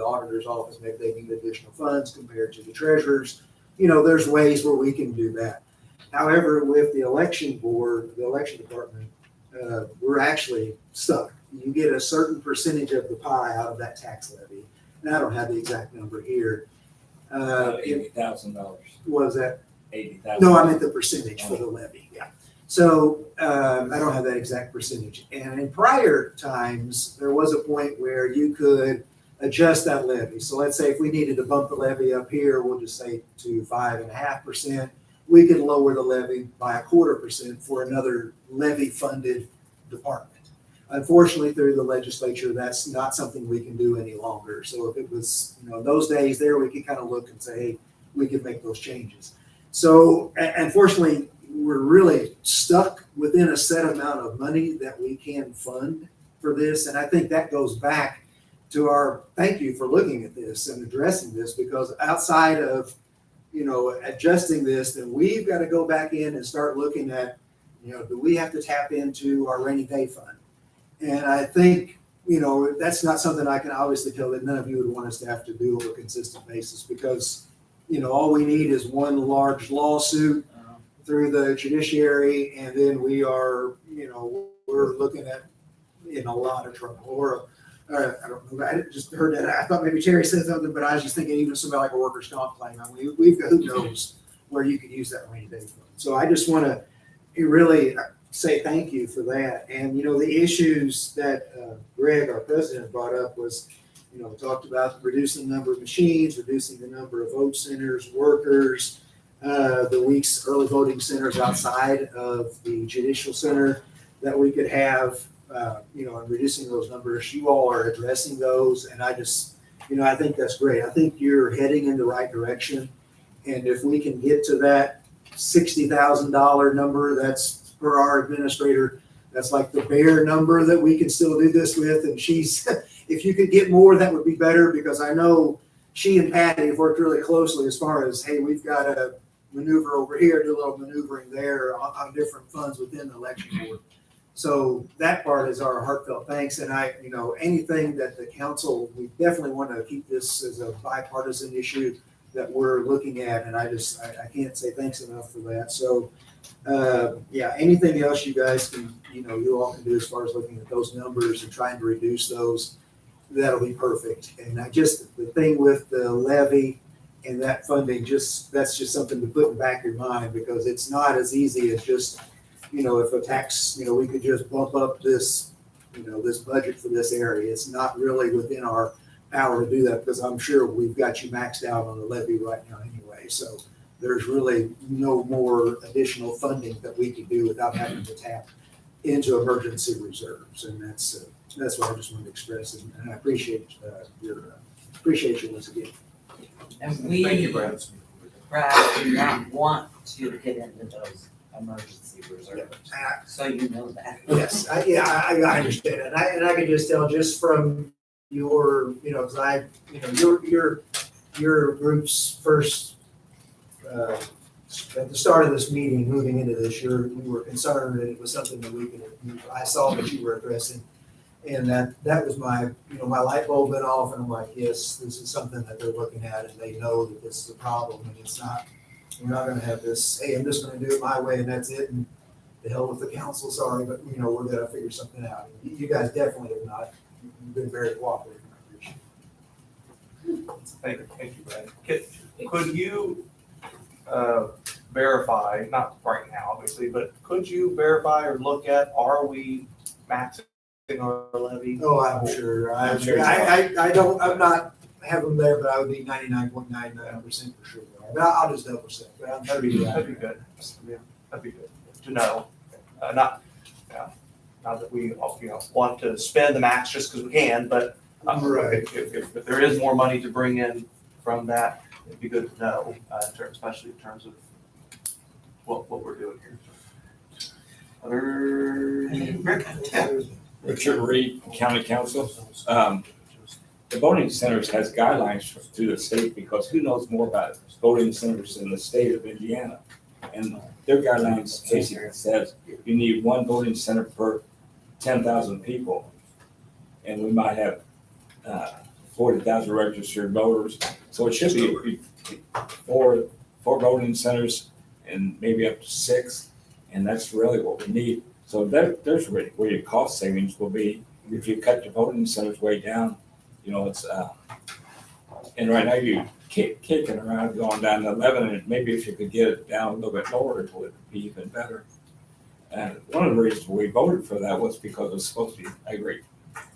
auditor's office, maybe they need additional funds compared to the treasurer's, there's ways where we can do that. However, with the election board, the election department, we're actually stuck. You get a certain percentage of the pie out of that tax levy. And I don't have the exact number here. $80,000. Was that? 80,000. No, I meant the percentage for the levy, yeah. So I don't have that exact percentage. And in prior times, there was a point where you could adjust that levy. So let's say if we needed to bump the levy up here, we'll just say to 5.5%, we could lower the levy by 0.25% for another levy-funded department. Unfortunately, through the legislature, that's not something we can do any longer. So if it was, those days there, we could kind of look and say, hey, we could make those changes. So unfortunately, we're really stuck within a set amount of money that we can fund for this. And I think that goes back to our thank you for looking at this and addressing this, because outside of, adjusting this, then we've got to go back in and start looking at, do we have to tap into our rainy day fund? And I think, that's not something I can obviously tell that none of you would want us to have to do on a consistent basis, because, all we need is one large lawsuit through the judiciary, and then we are, we're looking at in a lot of trouble. Or, I don't know, I just heard that. I thought maybe Terry said something, but I was just thinking even something like a workers' comp claim. I mean, we've got, who knows where you could use that rainy day fund. So I just want to really say thank you for that. And, the issues that Greg, our president, brought up was, talked about reducing the number of machines, reducing the number of vote centers, workers, the week's early voting centers outside of the judicial center that we could have, and reducing those numbers. You all are addressing those, and I just, I think that's great. I think you're heading in the right direction. And if we can get to that $60,000 number, that's per our administrator, that's like the bare number that we can still do this with. And she's, if you could get more, that would be better, because I know she and Patty have worked really closely as far as, hey, we've got to maneuver over here, do a little maneuvering there on different funds within the election board. So that part is our heartfelt thanks. And anything that the council, we definitely want to keep this as a bipartisan issue that we're looking at. And I can't say thanks enough for that. So, anything else you guys can, you all can do as far as looking at those numbers and trying to reduce those, that'll be perfect. And the thing with the levy and that funding, that's just something to put in the back of your mind, because it's not as easy as just, if a tax, we could just bump up this, this budget for this area. It's not really within our power to do that, because I'm sure we've got you maxed out on the levy right now anyway. So there's really no more additional funding that we can do without having to tap into emergency reserves. And that's what I just wanted to express. And I appreciate appreciate you once again. And we, Thank you, Brad. Brad, do not want to get into those emergency reserves. So you know that. Yes, I understand it. And I can just tell, just from your, because your group's first, at the start of this meeting, moving into this, you were concerned that it was something that I saw that you were addressing. And that was my light bulb went off, and I'm like, yes, this is something that they're looking at, and they know that this is a problem, and we're not going to have this, hey, I'm just going to do it my way and that's it, and the hell with the council, sorry, but we're going to figure something out. You guys definitely have not. You've been very cooperative. Thank you, Brad. Could you verify, not right now, obviously, but could you verify or look at, are we maxing our levy? Oh, I'm sure. I'm not have them there, but I would be 99.99% for sure. But I'll just double check. But I'm That'd be good. Yeah, that'd be good to know. Not that we want to spend the max just because we can, but Right. if there is more money to bring in from that, it'd be good to know, especially in terms of what we're doing here. Richard Reed, County Council. The voting centers has guidelines through the state, because who knows more about voting centers in the state of Indiana? And their guidelines basically says you need one voting center per 10,000 people. And we might have 40,000 registered voters. So it should be four voting centers and maybe up to 6. And that's really what we need. So there's where your cost savings will be if you cut the voting centers way down. It's and right now you're kicking around going down to 11, and maybe if you could get it down a little bit lower, it would be even better. And one of the reasons we voted for that was because it was supposed to be a great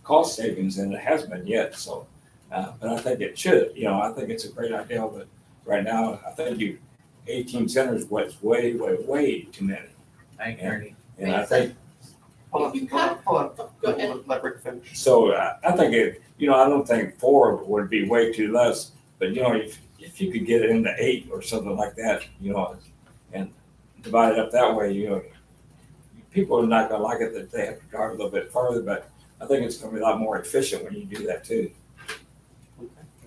cost savings, and it hasn't been yet. So, but I think it should. I think it's a great idea, but right now I think 18 centers was way too many. I agree. And I think. Hold on. Go ahead. Let Rick finish. So I think I don't think 4 would be way too less, but if you could get it into 8 or something like that, and divide it up that way, people are not going to like it that they have to drive a little bit further, but I think it's going to be a lot more efficient when you do that too.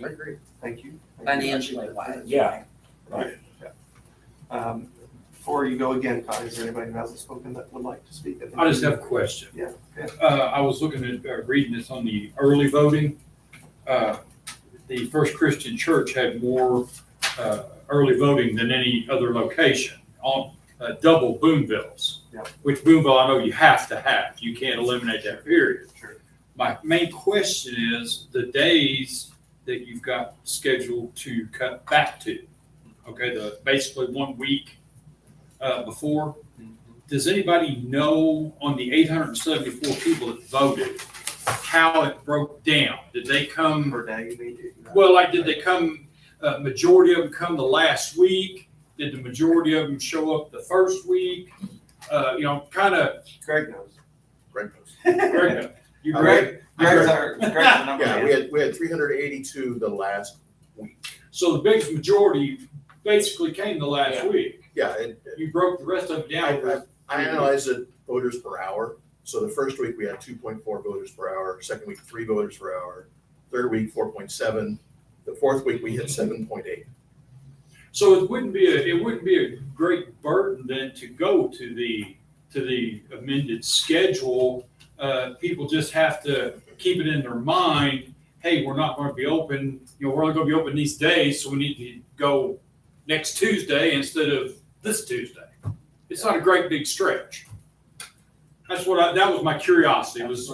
I agree. Thank you. Financially wise. Yeah. Right. Yeah. Before you go again, Todd, is there anybody who hasn't spoken that would like to speak? I just have a question. Yeah. I was looking at reading this on the early voting. The First Christian Church had more early voting than any other location on double Boonville's. Yep. Which Boonville, I know you have to have. You can't eliminate that period. Sure. My main question is the days that you've got scheduled to cut back to. Okay, the basically 1 week before. Does anybody know on the 874 people that voted how it broke down? Did they come? Per day, you mean? Well, like, did they come? Majority of them come the last week. Did the majority of them show up the first week? Kind of. Greg knows. Greg knows. Greg, you Greg's the number Yeah, man. we had 382 the last week. So the biggest majority basically came the last Yeah. week. Yeah, You broke the rest of it down. I analyzed it voters per hour. So the first week we had 2.4 voters per hour, second week 3 voters per hour, third week 4.7, the fourth week we hit 7.8. So it wouldn't be a great burden then to go to the amended schedule. People just have to keep it in their mind. Hey, we're not going to be open. We're only going to be open these days, so we need to go next Tuesday instead of this Tuesday. It's not a great big stretch. That was my curiosity. Was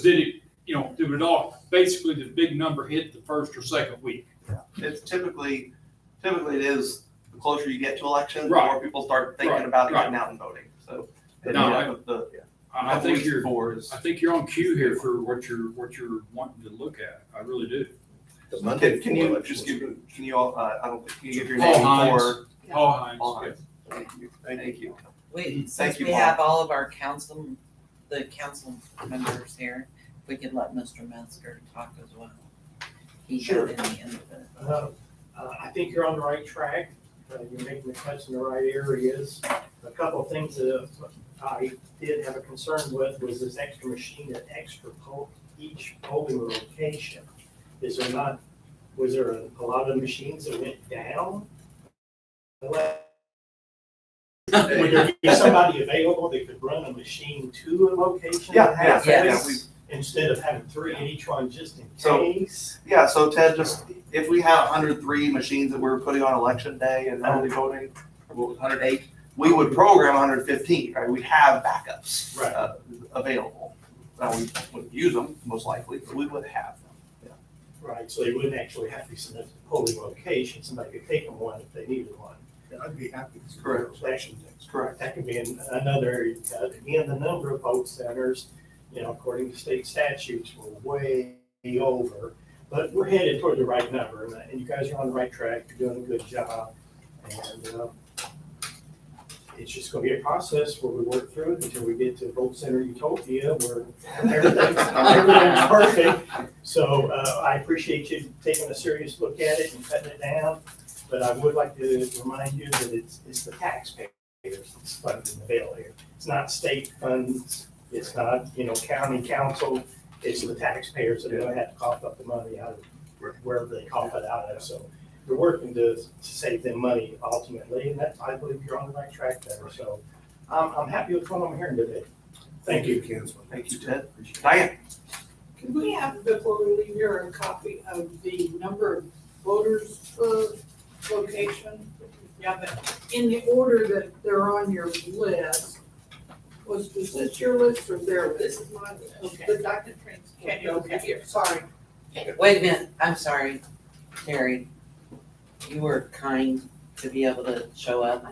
did it did it all basically the big number hit the first or second week? It's typically it is the closer you get to election, the Right. more people start thinking Right. about Right. getting out and voting. So, and, No, yeah, the I couple think weeks you're before is. I think you're on cue here for what you're wanting to look at. I really do. The Monday Can before you election just was give, can you all, I don't think, can you give your Paul name Hines. for? Paul Hines. Paul yeah. Hines. Thank you, thank you. Wait, Thank since you, we Paul. have all of our council members here, we could let Mr. Metzger talk as well. He Sure. had any input. I think you're on the right track. You're making the cuts in the right areas. A couple of things that I did have a concern with was this extra machine at each polling location. Was there a lot of machines that went down? Would there be somebody available that could run a machine to a location? Yeah, Yes. we, Instead of having 3 in each one just in So- case? yeah, so Ted, just, if we have 103 machines that we're putting on election day and early voting, or 108, we would program 115, right? We'd have backups. Right. Available. Now, we wouldn't use them, most likely, but we would have them. Right, so they wouldn't actually have to be sent to the polling location, somebody could take them one if they needed one. I'd be happy to. Correct. Actually, Correct. that could be another area. Again, the number of vote centers, according to state statutes, we're way over, but we're headed toward the right number, and you guys are on the right track, you're doing a good job. And it's just gonna be a process where we work through it until we get to vote center utopia, where everything's perfect. So I appreciate you taking a serious look at it and cutting it down, but I would like to remind you that it's the taxpayers that's funding the bill here. It's not state funds, it's not, county council, it's the taxpayers that are gonna have to cough up the money out of wherever they cough it out of. So we're working to save them money ultimately, and that, I believe you're on the right track there. So I'm happy with what I'm hearing today. Thank you. Councilman. Thank you, Ted. Diane? Can we have, before we leave here, a copy of the number of voters per location? Yeah, but in the order that they're on your list, was this your list or their list? This is my list. Okay. The document okay, here, sorry. Wait a minute, I'm sorry, Terry. You were kind to be able to show up.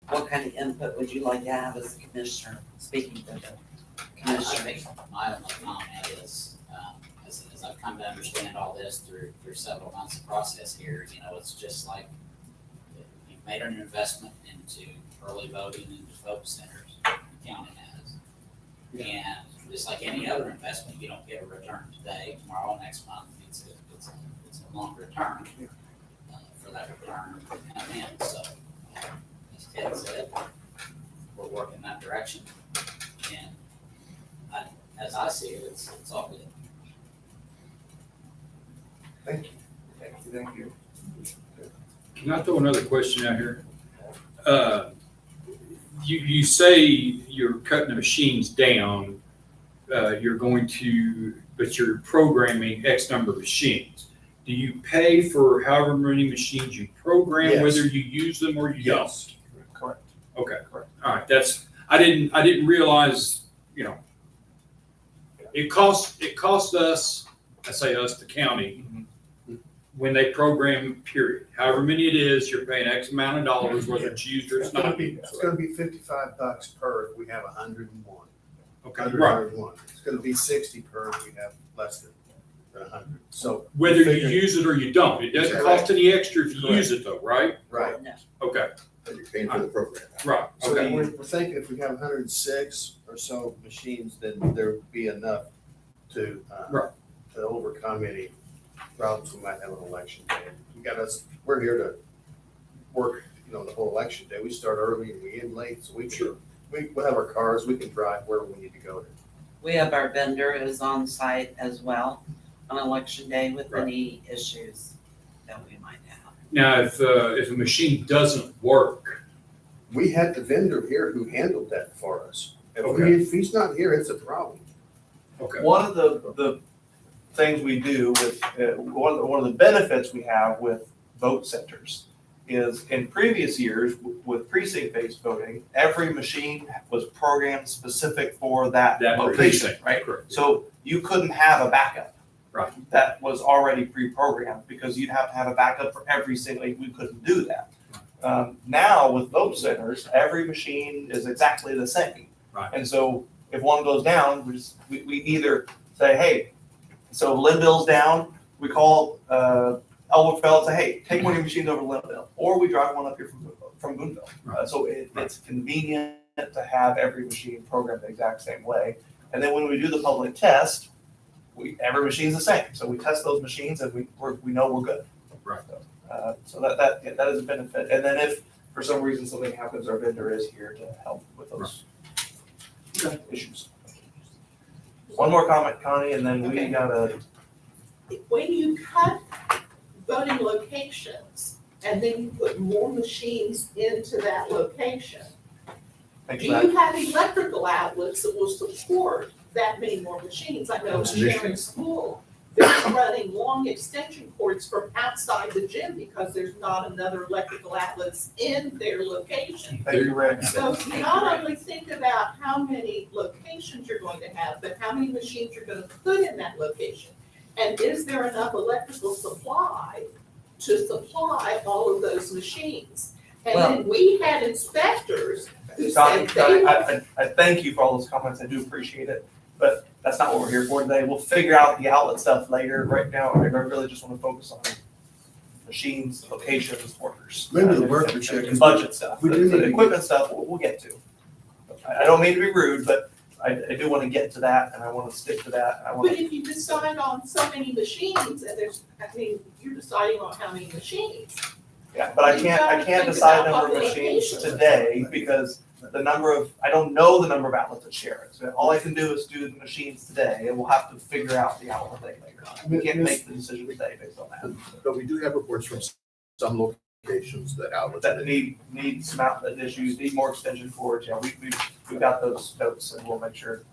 What kind of input would you like to have as a commissioner, speaking for the I commissioner? think my only comment is, as I've come to understand all this through several months of process here, it's just like you've made an investment into early voting into vote centers, the county has. And just like any other investment, you don't get a return today, tomorrow, next month. It's a long return for that return to come in. So, as Ted said, we're working that direction. And as I see it, it's all good. Thank you. Thank you. Can I throw another question out here? You say you're cutting the machines down, but you're programming X number of machines. Do you pay for however many machines you program, Yes. whether you use them or you don't? Yes. Correct. Okay, Correct. all right, I didn't realize, you know, it cost us, I say us, the county, when they program, period. However many it is, you're paying X amount of dollars, whether it's used or it's not. It's gonna be $55 per if we have 101. Okay, right. 101. It's gonna be 60 per if we have less than 100. So. Whether you figure- use it or you don't. It doesn't cost any extra if you use it though, right? Right. No. Okay, But you're paying for the program. right, So okay. we're thinking if we have 106 or so machines, then there would be enough to, Right. to overcome any problems we might have on election day. We're here to work, the whole election day. We start early and we end late, so we'll have our cars, we can drive wherever we need to go to. We have our vendor is on site as well on election day with Right. any issues that we might have. Now, if a machine doesn't work, We had the vendor here who handled that for us. Okay. If he's not here, it's a problem. okay, One of the things we do with, one of the benefits we have with vote centers is in previous years with precinct-based voting, every machine was programmed specific for that that location, precinct, right? correct. So you couldn't have a backup. Right. That was already pre-programmed because you'd have to have a backup for every single, we couldn't do that. Now with vote centers, every machine is exactly the same. Right. And so if one goes down, we either say, hey, so Linville's down, we call Elberfeld and say, hey, take one of your machines over to Linville, or we drive one up here from Boonville. Right. So it's convenient to have every machine programmed the exact same way. And then when we do the public test, every machine's the same. So we test those machines and we know we're good. Right. So that is a benefit. And then if for some reason something happens, our vendor is here to help with those issues. One more comment, Connie, and then we Okay. gotta, When you cut voting locations and then you put more machines into that location, think do about you have electrical outlets that will support that many more machines? I know in That's an issue. Sharon School, they're running long extension cords from outside the gym because there's not another electrical outlets in their location. thank you, Rick. So you not only think about how many locations you're going to have, but how many machines you're gonna put in that location. And is there enough electrical supply to supply all of those machines? And then we had inspectors who Connie, said they. I thank you for all those comments. I do appreciate it. But that's not what we're here for today. We'll figure out the outlet stuff later. Right now, I really just want to focus on machines, locations, workers. Maybe the worker check and is- budget stuff. we do The need to equipment stuff, we'll get to. I don't mean to be rude, but I do want to get to that and I want to stick to that. And I want But to, if you decide on so many machines, and you're deciding on how many machines. yeah, but I you can't gotta think decide about number of machines population. today because I don't know the number of outlets at Sharon. So all I can do is do the machines today and we'll have to figure out the outlet thing later. We can't make the decision today based on that. But we do have reports from some locations that outlets. That need some outlet issues, need more extension cords. Yeah, we've got those notes and we'll make sure.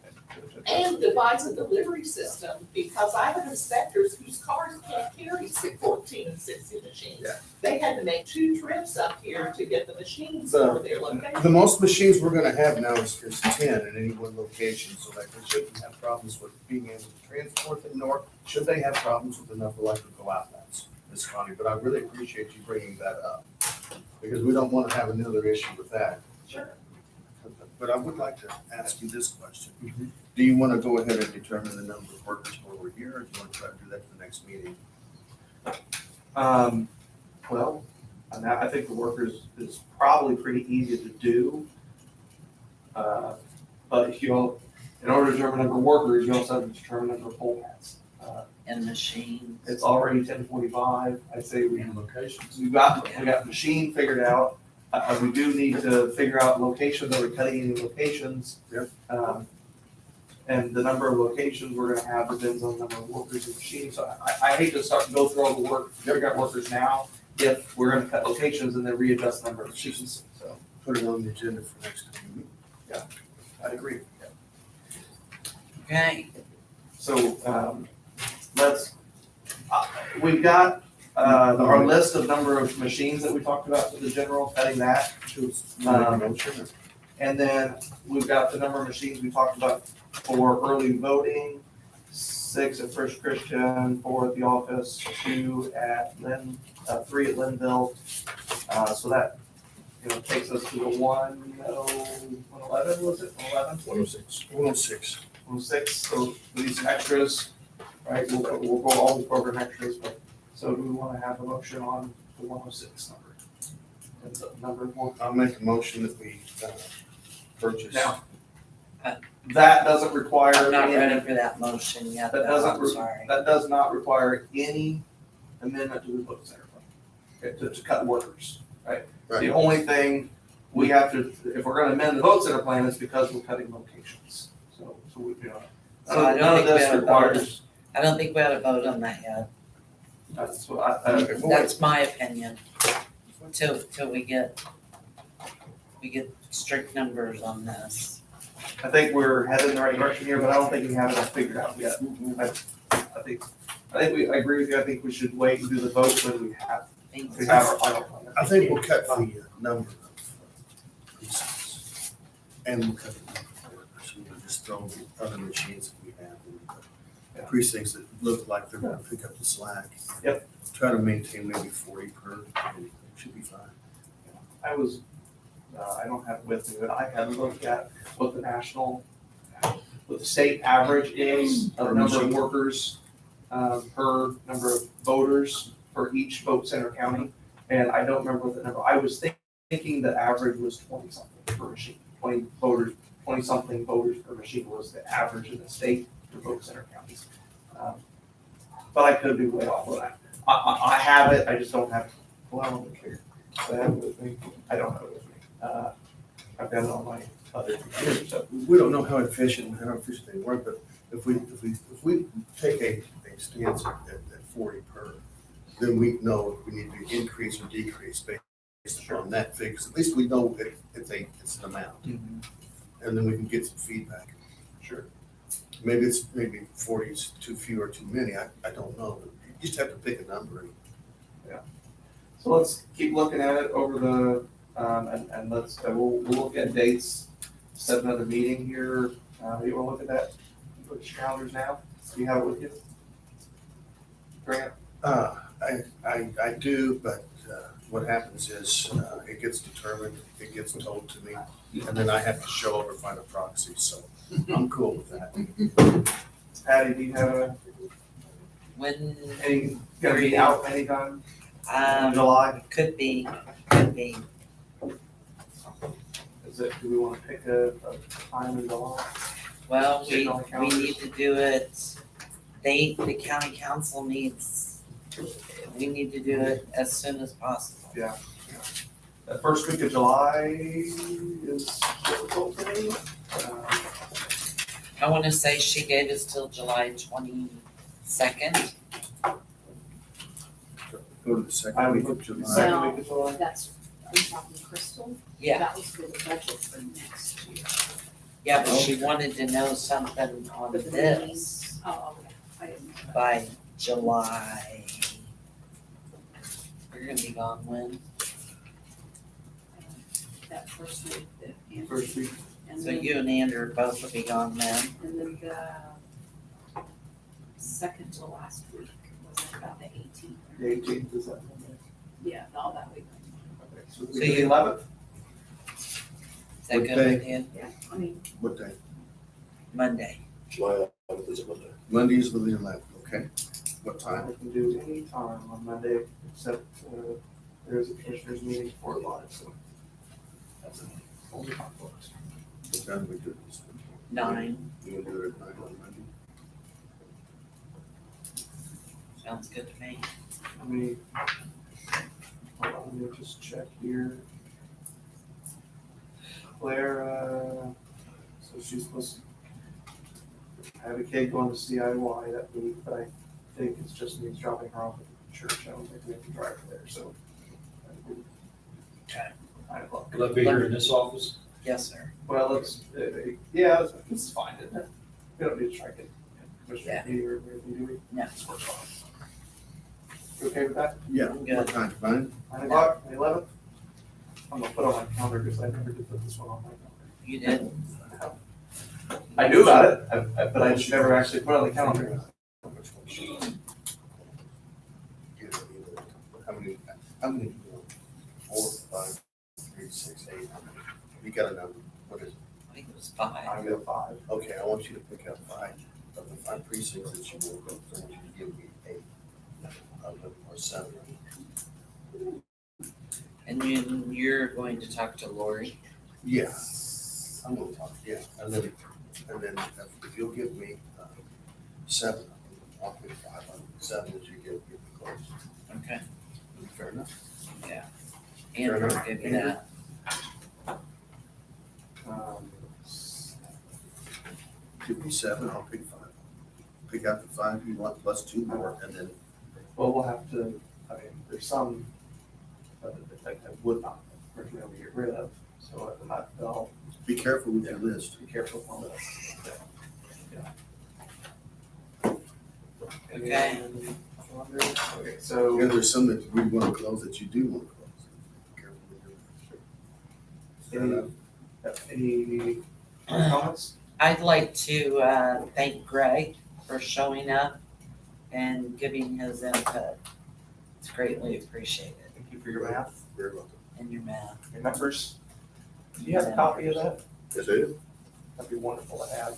And devise a delivery system, because I have inspectors whose cars can't carry 14 and 16 machines. Yeah. They had to make 2 trips up here to get the machines for their location. The most machines we're gonna have now is 10 in any one location, so that we shouldn't have problems with being able to transport them, nor should they have problems with enough electrical outlets, Ms. Connie, but I really appreciate you bringing that up, because we don't wanna have another issue with that. Sure. But I would like to ask you this question. Do you wanna go ahead and determine the number of workers while we're here, or do you wanna try to do that for the next meeting? Well, I think the workers is probably pretty easy to do. But if in order to determine number of workers, you also have to determine number of poll pads. And machines. It's already 10:45. I'd say we Locations. we got machine figured out. We do need to figure out locations. Are we cutting any locations? Yep. And the number of locations we're gonna have depends on the number of workers and machines. So I hate to go through all the work, figure out workers now, if we're gonna cut locations and then readjust the number of machines. So Put it on the agenda for next time. I agree. Okay, So, we've got, our list of number of machines that we talked about for the general, cutting that. And then we've got the number of machines we talked about for early voting, 6 at First Christian, 4 at the office, 2 at 3 at Linville. So that, takes us to the 111, was it, 111? 106. 106. 106, so we need some extras, right, we'll go all the program extras, but, so do we wanna have a motion on the 106 number? And the number one. I'll make a motion that we purchase. Now, that doesn't require I'm not any, ready for that motion yet, That though, doesn't I'm re- sorry. that does not require any amendment to the vote center fund, okay, to cut workers, right? The Right. only thing we have to, if we're gonna amend the vote center plan, it's because we're cutting locations. So we, So I don't none of think we this ought to vote. requires, I don't think we ought to vote on that yet. that's what I, That's my opinion. Till we get strict numbers on this. I think we're headed in the right direction here, but I don't think we have it all figured out yet. I think I agree with you, I think we should wait and do the vote when we have our final plan. I think we'll cut the number of precincts. And we'll cut the number of workers. We'll just throw the other machines that we have in the precincts that look like they're gonna pick up the slack. Yep. Try to maintain maybe 40 per, and it should be fine. I was, I don't have it with me, but I had looked at what the state average is of number of workers, per number of voters for each vote center county. And I don't remember what the number, I was thinking the average was 20-something per machine, 20-something voters per machine was the average in the state for vote center counties. But I could be way off of that. I have it, I just don't have, well, I don't care. Do I have it with me? I don't have it with me. I've got it on my other computer, so. We don't know how efficient they work, but if we take a stance at 40 per, then we know if we need to increase or decrease based on that figure. At least we know it's an amount. And then we can get some feedback. Sure. Maybe 40 is too few or too many. I don't know. You just have to pick a number. So let's keep looking at it over the, and we'll look at dates, set another meeting here. You wanna look at that? Put your calendars now. Do you have it with you? Grant? I do, but what happens is it gets determined, it gets told to me, and then I have to show up or find a proxy, so I'm cool with that. Patty, do you have When, gonna be out anytime in July? could be. Do we wanna pick a time in July? Well, Sit on the we calendars. need to do it, the county council we need to do it as soon as possible. The first week of July is difficult for me. I wanna say she gave us till July 22nd. Go to the second week of July. Second week of July. That's, are you talking Crystal? Yeah, That was for the budget for next year. yeah, but she wanted to know something on But the this meetings, oh, okay, I didn't know that. by July. You're gonna be gone when? That first week that Andrew. First week. And So then, you and Andrew both will be gone then. and then the second to last week was about the 18th. The 18th is that Monday? Yeah, all that week. Okay, so So the you- 11th? Is that What good day? with you? Yeah, I mean, What day? Monday. July 11th is a Monday. Monday is the 11th, okay? What I time? can do any time on Monday except there's a commissioners meeting before 5, so that's the only conflict. What time do we do this? 9, You want to do it at 9 on Monday? sounds good to me. Let me just check here. Clara, so she's supposed to have a kid going to CIY that week, but I think it's just me dropping her off at the church. I don't think we have to drive her there, so. Okay. 9 o'clock. Will that be here in this office? Yes, sir. Well, yeah, it's fine, isn't it? We don't need to strike it. Commissioner meeting or anything, do we? No. This works fine. You okay with that? Yeah, I'm good. what time? 9? 9 o'clock, the 11th? I'm gonna put on my calendar because I never did put this one on my calendar. You did? I knew about it, but I just never actually put it on the calendar. How many people? 4, 5, 3, 6, 8. You got a number, what is it? I think it was 5. I'm gonna 5. Okay, I want you to pick out 5 of the 5 precincts that you will go, I want you to give me 8 of them, or 7. And then you're going to talk to Lori? Yeah, I'm gonna talk, yeah, and then if you'll give me 7 of them, I'll pick 5 of them, 7 that you give me close. Okay. Fair enough. Andrew will give you that. Give me 7, I'll pick 5. Pick out the 5 you want, plus 2 more, and then, Well, we'll have to, I mean, there's some that I would not recommend we get rid of, so I'll be careful with your list. be careful on this. Okay. Okay, so. Yeah, there's some that we want to close that you do want to close. Be careful with your list. Any comments? I'd like to thank Greg for showing up and giving his input. It's greatly appreciated. Thank you for your math, Very welcome. And your math. your numbers. Do you have a copy of that? Yes, I do. That'd be wonderful to have.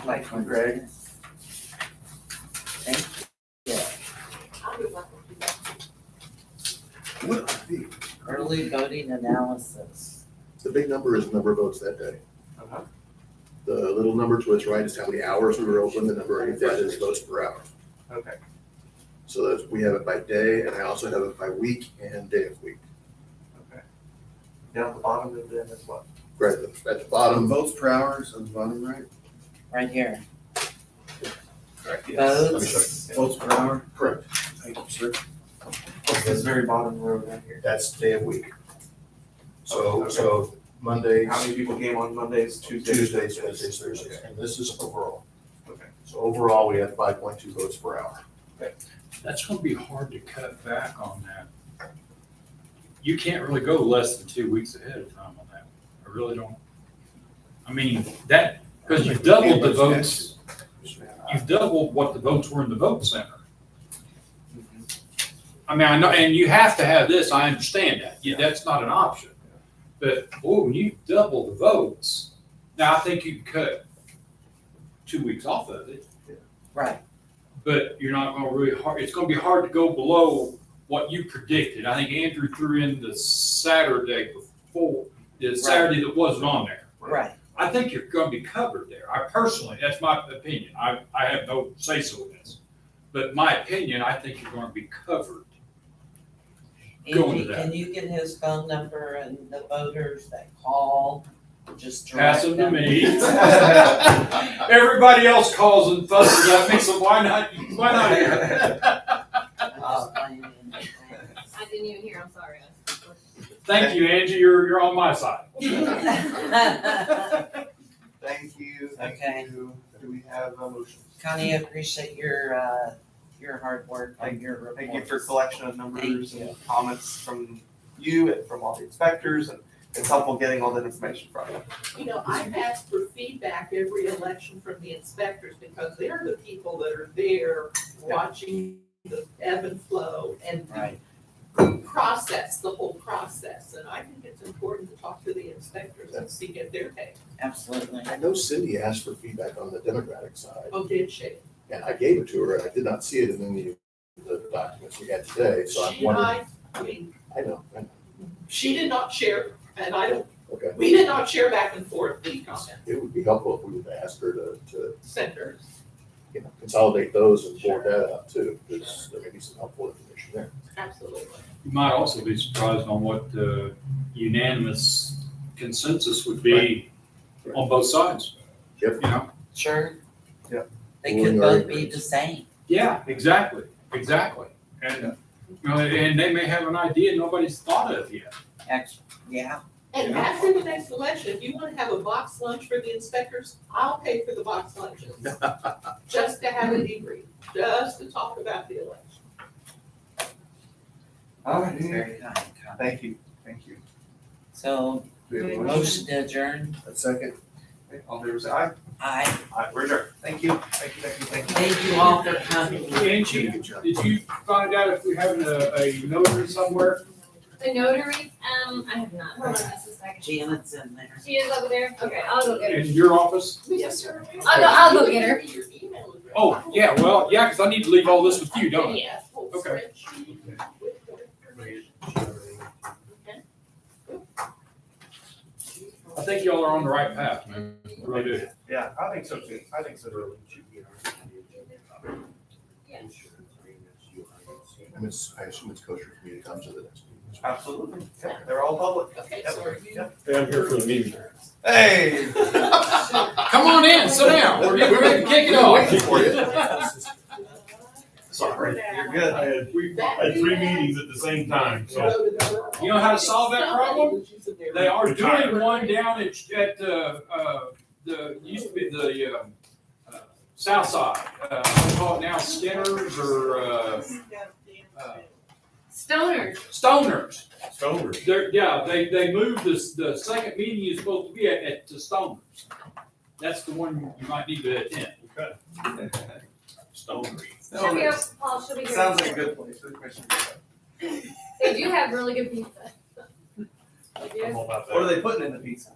Thank you, Greg. Thank you. What would it be? Early voting analysis. The big number is the number of votes that day. Uh-huh. The little number to its right is how many hours we were open, the number underneath that is votes per hour. Okay. So that we have it by day, and I also have it by week and day of week. Okay. Down at the bottom of then is what? Right at the bottom. Votes per hour is on the bottom right. Right here. Correct, yes. Let me show you. Votes per hour. Correct. Thank you, sir. What's this very bottom row down here? That's day of week. Okay. So Mondays, How many people came on Mondays, Tuesdays? Tuesdays, Wednesdays, Thursdays, and this is overall. Okay. So overall, we had 5.2 votes per hour. That's gonna be hard to cut back on that. You can't really go less than 2 weeks ahead of time on that. I really don't. I mean, that, because you've doubled the votes, you've doubled what the votes were in the vote center. I mean, I know, and you have to have this, I understand that, that's not an option. But, boy, when you double the votes, now I think you can cut 2 weeks off of it, Right. but you're not gonna really hard, it's gonna be hard to go below what you predicted. I think Andrew threw in the Saturday before, the Saturday that wasn't on there. Right. I think you're gonna be covered there. I personally, that's my opinion. I have no say-so in this. But my opinion, I think you're gonna be covered. Go Angie, into that. can you get his phone number and the voters that call, just Pass direct them to them? me. Everybody else calls and fusses at me, so why not you? I'm just playing in. I didn't even hear, I'm sorry. Thank you, Angie, you're on my side. Thank you, thank Okay. you. Do we have a motion? Connie, I appreciate your hard work on your report. Thank you for collection of numbers Thank and comments from you and from all the inspectors, and it's helpful getting all that information from you. You know, I've asked for feedback every election from the inspectors because they're the people that are there watching the ebb and flow and Right. the process, the whole process. And I think it's important to talk to the inspectors and see if their take. Absolutely. I know Cindy asked for feedback on the Democratic side, Oh, did she? and I gave it to her, and I did not see it in any of the documents we had today, so I'm She and wondering. I mean, I know, she did not share, and I don't, okay. we did not share back and forth the comments. It would be helpful if we would ask her to Centers. consolidate those and forward that out too, because there may be some helpful information there. Absolutely. You might also be surprised on what the unanimous consensus would be on both sides. Yep. You know? Sure. Yeah. They could Ruling both be arguments. the same. Yeah, exactly. And, you know, and they may have an idea nobody's thought of yet. Actually, yeah. And Yeah. after the next election, if you want to have a box lunch for the inspectors, I'll pay for the box lunches. Just to have a debrief, just to talk about the election. All That's right, very kind, Connie. thank you, thank you. So We have a motion. Motion to adjourn. A second. Okay, all in favor, say aye. Aye. Aye, we're adjourned. Thank you, thank you, thank you, thank you. Thank you all for coming. Angie, did you find out if we're having a notary somewhere? The notary, I have not. Hold on just a second. Janet's in there. She is over there? Okay, I'll go get her. In your office? Yes, sir. I'll go get her. Oh, yeah, well, yeah, because I need to leave all this with you, don't I? Yeah. Okay. I think y'all are on the right path, man. I really do. Yeah, I think so too, I think so too. I assume it's kosher for me to come to the next meeting. Absolutely, yeah, they're all public. Okay, Yep, sorry. yep. Hey, I'm here for the meeting. Hey! Come on in, sit down. We're ready to kick it off. Sorry, you're good. I had 3 meetings at the same time, so. You know how to solve that problem? They are doing one down at used to be the, south side. What do you call it now, Skinners or, Stoners. Stoners. Stoners. They moved the second meeting you're supposed to be at to Stoners. That's the one you might need to attend. Stoners. She'll be up, Paul, she'll be here. Sounds like a good place. Good question. They do have really good pizza. They do. I'm all about What are that. they putting in the pizza?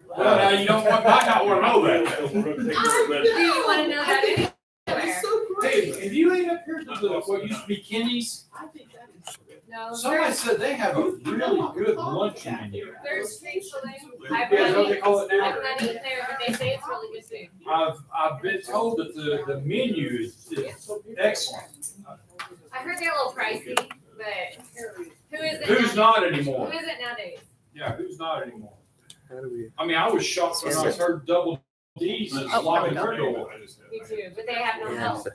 Well, now you don't want, might not want to know that. Do you wanna know that anywhere? Hey, have you ate up here to what used to be Kenny's? I think that is. No, Somebody said they have a really good lunch menu. there's pizza there. I've Yeah, is that what not they call it now? eaten there, but they say it's really good food. I've been told that the menu is excellent. I heard they're a little pricey, but who is it? Who's now- not anymore? Who is it nowadays? Yeah, who's not anymore? How do we? I mean, I was shocked when I heard double D's is Oh, like a Me turtle. too, but they have no help.